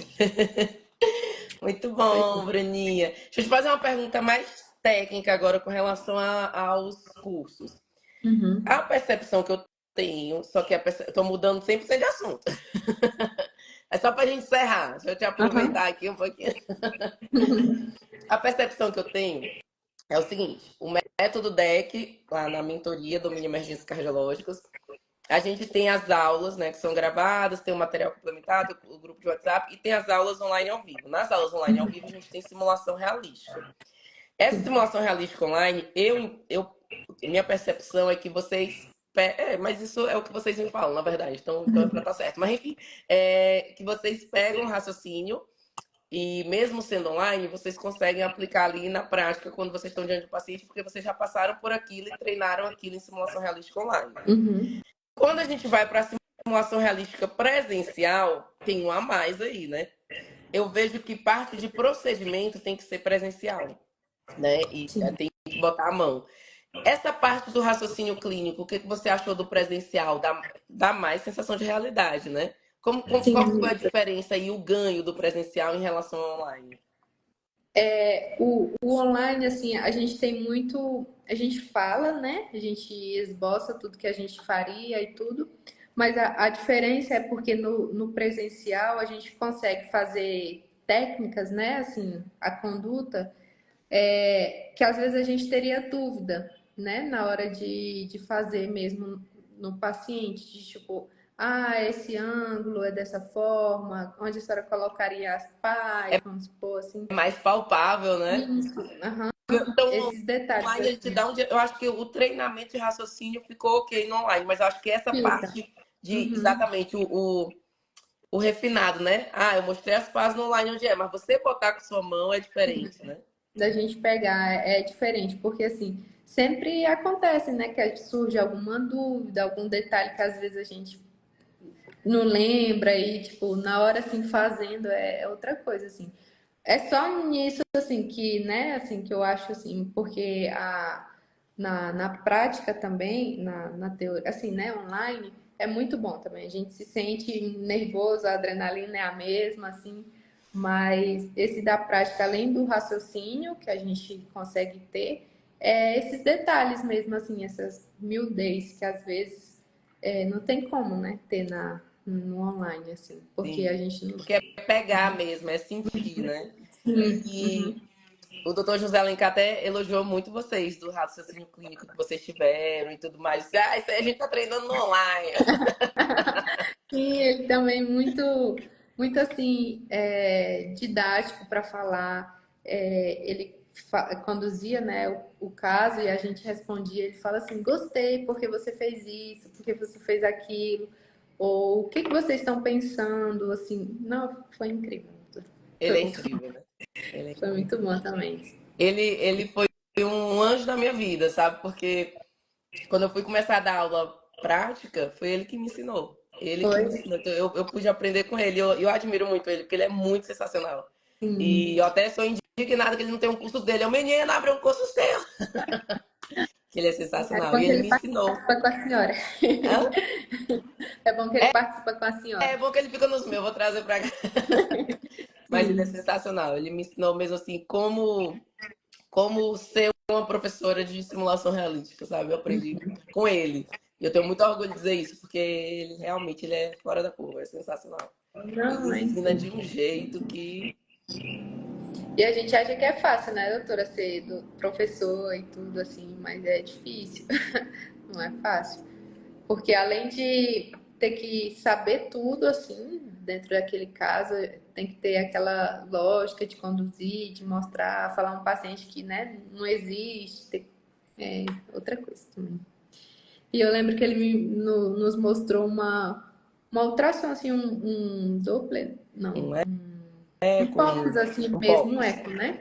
Muito pois bom, é. Bruninha. Deixa eu te fazer uma pergunta mais técnica agora com relação aos cursos. Uhum. A percepção que eu tenho, só que eu tô mudando 100% de assunto. É só pra gente encerrar. Deixa eu te Aham. aproveitar aqui um pouquinho. A percepção que eu tenho é o seguinte: o método DEC, lá na mentoria Domínio Emergências Cardiológicas, a gente tem as aulas, né, que são gravadas, tem o material complementar, o grupo de WhatsApp e tem as aulas online ao vivo. Nas aulas online ao vivo, a gente tem simulação realística. Essa simulação realística online, minha percepção é que vocês. Mas isso é o que vocês me falam, na verdade, então é pra estar certo. Mas enfim, que vocês pegam o raciocínio e, mesmo sendo online, vocês conseguem aplicar ali na prática quando vocês estão diante do paciente, porque vocês já passaram por aquilo e treinaram aquilo em simulação realística online. Uhum. Quando a gente vai para a simulação realística presencial, tem um a mais aí, né? Eu vejo que parte de procedimento tem que ser presencial, né? E Sim. tem que botar a mão. Essa parte do raciocínio clínico, o que você achou do presencial? Dá mais sensação de realidade, né? Qual que foi a Sim. diferença e o ganho do presencial em relação ao online? O online, assim, a gente tem muito. A gente fala, né? A gente esboça tudo que a gente faria e tudo, mas a diferença é porque no presencial a gente consegue fazer técnicas, né? Assim, a conduta. que às vezes a gente teria dúvida, né, na hora de fazer mesmo no paciente, de tipo, esse ângulo é dessa forma, onde a senhora colocaria as pás, vamos supor assim. É mais palpável, né? Isso, aham, Então, esses detalhes online a gente assim, dá um dia. Eu acho que o treinamento de raciocínio ficou ok no online, mas eu acho que essa fica. parte de Uhum. exatamente o refinado, né? Ah, eu mostrei as pás no online onde é, mas você botar com sua mão é diferente, né? Da gente pegar é diferente, porque assim, sempre acontece, né, que surge alguma dúvida, algum detalhe que às vezes a gente não lembra e, tipo, na hora assim fazendo é outra coisa, assim. É só nisso, assim, que, né, assim, que eu acho, assim, porque na prática também, na teoria, assim, né, online, é muito bom também. A gente se sente nervoso, a adrenalina é a mesma, assim, mas esse da prática, além do raciocínio que a gente consegue ter, é esses detalhes mesmo, assim, essas miudez que às vezes não tem como, né, ter no online, assim, porque a Sim. gente não. Porque é pegar mesmo, é sentir, né? Sim, E o doutor José Alencar até elogiou muito vocês do raciocínio clínico que vocês tiveram e tudo mais. Ah, isso aí a gente tá treinando no online. sim, ele também muito assim, didático para falar. Ele conduzia, né, o caso e a gente respondia. Ele fala assim: gostei porque você fez isso, porque você fez aquilo, ou o que que vocês estão pensando? Assim, não, foi incrível. Ele Foi é muito, incrível, né? Ele é foi incrível. muito bom também. Ele foi um anjo da minha vida, sabe? Porque quando eu fui começar a dar aula prática, foi ele que me ensinou. Ele que Foi, me ensinou. Então, eu pude aprender com ele. Eu admiro muito ele, porque ele é muito sensacional. E sim. eu até sou indignada que ele não tem um curso dele. Eu, menino, abre um curso seu. Que ele é É sensacional. E bom que ele ele me ensinou. participa com a senhora. Hã? É bom que ele participa com a senhora. É bom que ele fica nos meus, eu vou trazer pra cá. Mas ele é Sim. sensacional. Ele me ensinou mesmo assim como ser uma professora de simulação realística, sabe? Eu aprendi com ele. E eu tenho muito orgulho de dizer isso, porque ele realmente ele é fora da curva, é sensacional. Ele Não, é ensina incrível. de um jeito que E a gente acha que é fácil, né, doutora, ser professor e tudo assim, mas é difícil. Não é fácil. Porque além de ter que saber tudo, assim, dentro daquele caso, tem que ter aquela lógica de conduzir, de mostrar, falar um paciente que, né, não existe, é outra coisa também. E eu lembro que ele nos mostrou uma ultrassom, assim, um Doppler, não, um um eco, Fox, assim um mesmo, um POX. eco, né?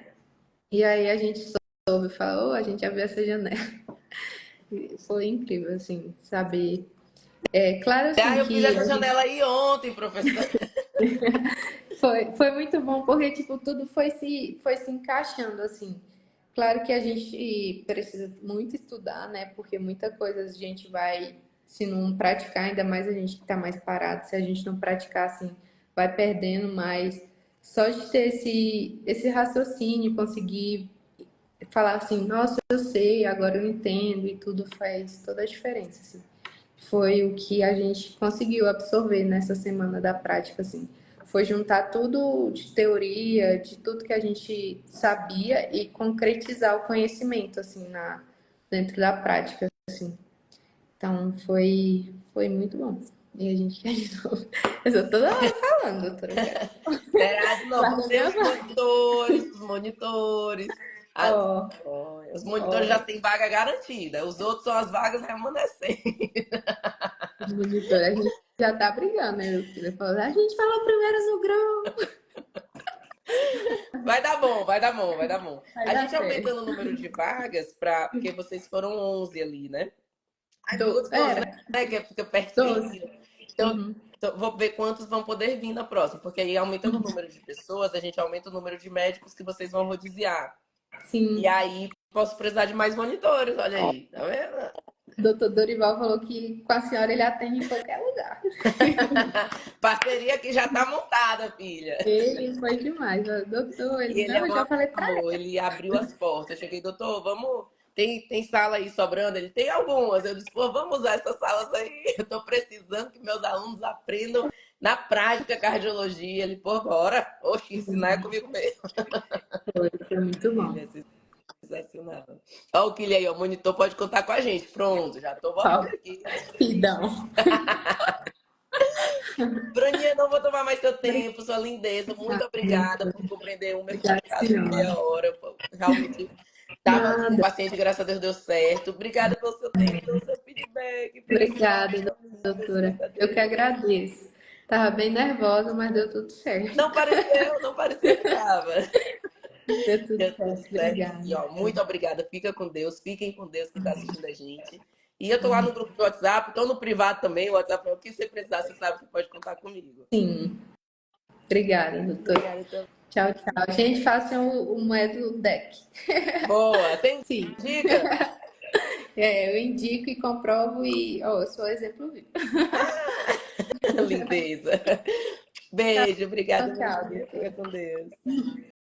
E aí a gente soube, falou, a gente abriu essa janela. E foi incrível, assim, saber. É claro, Ah, assim, eu fiz que essa a gente janela aí ontem, professor. foi muito bom, porque, tipo, tudo foi se encaixando, assim. Claro que a gente precisa muito estudar, né? Porque muita coisa a gente vai, se não praticar, ainda mais a gente que tá mais parado, se a gente não praticar, assim, vai perdendo mais. Só de ter esse raciocínio, conseguir falar assim, nossa, eu sei, agora eu entendo, e tudo faz toda a diferença, assim. Foi o que a gente conseguiu absorver nessa semana da prática, assim. Foi juntar tudo de teoria, de tudo que a gente sabia e concretizar o conhecimento, assim, dentro da prática, assim. Então, foi muito bom. E a gente quer de novo. Eu só toda hora falando, doutora, eu quero. Será de novo? Guarda Não tem minha os vaga. monitores, os monitores. Ah, Ó, os monitores já ó, têm vaga garantida. Os outros são as vagas remanescentes. os monitores, a gente já tá brigando, né, meu filho? Falou, a gente falou primeiro no grão. Vai dar bom, vai dar bom, vai dar bom. Vai A dar gente certo. aumentando o número de vagas, porque vocês foram 11 ali, né? Ai, ficou gostoso, Era, né? Que fica 12. pertinho. Então, Uhum. vou ver quantos vão poder vir na próxima, porque aí aumentando o número de pessoas, a gente aumenta o número de médicos que vocês vão rodiziar. E Sim. aí posso precisar de mais monitores, olha Ó, aí, tá vendo? o doutor Dorival falou que com a senhora ele atende em qualquer lugar. Parceria que já tá montada, filha. Ele foi demais. Doutor, E ele, ele é não, eu um já falei pra amor, ele abriu as portas. Eu cheguei, doutor, vamos. Tem sala aí sobrando? Ele tem algumas. Eu disse, pô, vamos usar essas salas aí. Eu tô precisando que meus alunos aprendam na prática cardiologia. Ele, pô, bora. Oxe, ensinar é comigo mesmo. ele, foi muito Ele bom. é assim. Sensacional. Ó, o Kili aí, ó, o monitor pode contar com a gente. Pronto, já tô botando aqui. Rapidão. Bruninha, não vou tomar mais seu tempo, sua lindeza. Muito obrigada Obrigada, por compreender o meu obrigada, prazo de meia senhora. hora. Realmente estava com o Nada. paciente, graças a Deus deu certo. Obrigada pelo seu tempo, pelo seu feedback, pelo Obrigada, doutora. Eu que agradeço. Tava bem nervosa, mas deu tudo certo. Não pareceu que estava. Deu tudo Deu tudo certo. certo. Obrigada. E, ó, muito obrigada. Fica com Deus. Fiquem com Deus que está assistindo a gente. E eu tô lá no grupo do WhatsApp, tô no privado também. O WhatsApp é o que você precisar, você sabe que pode contar comigo. Sim. Obrigada, doutora. Obrigada, então. Tchau, tchau. Gente, façam o método DEC. Boa. Tem Sim. dica? Eu indico e comprovo e eu sou exemplo vivo. Lindeza. Beijo, Tchau, obrigada, tchau, Maria. Fica doutora. com Deus.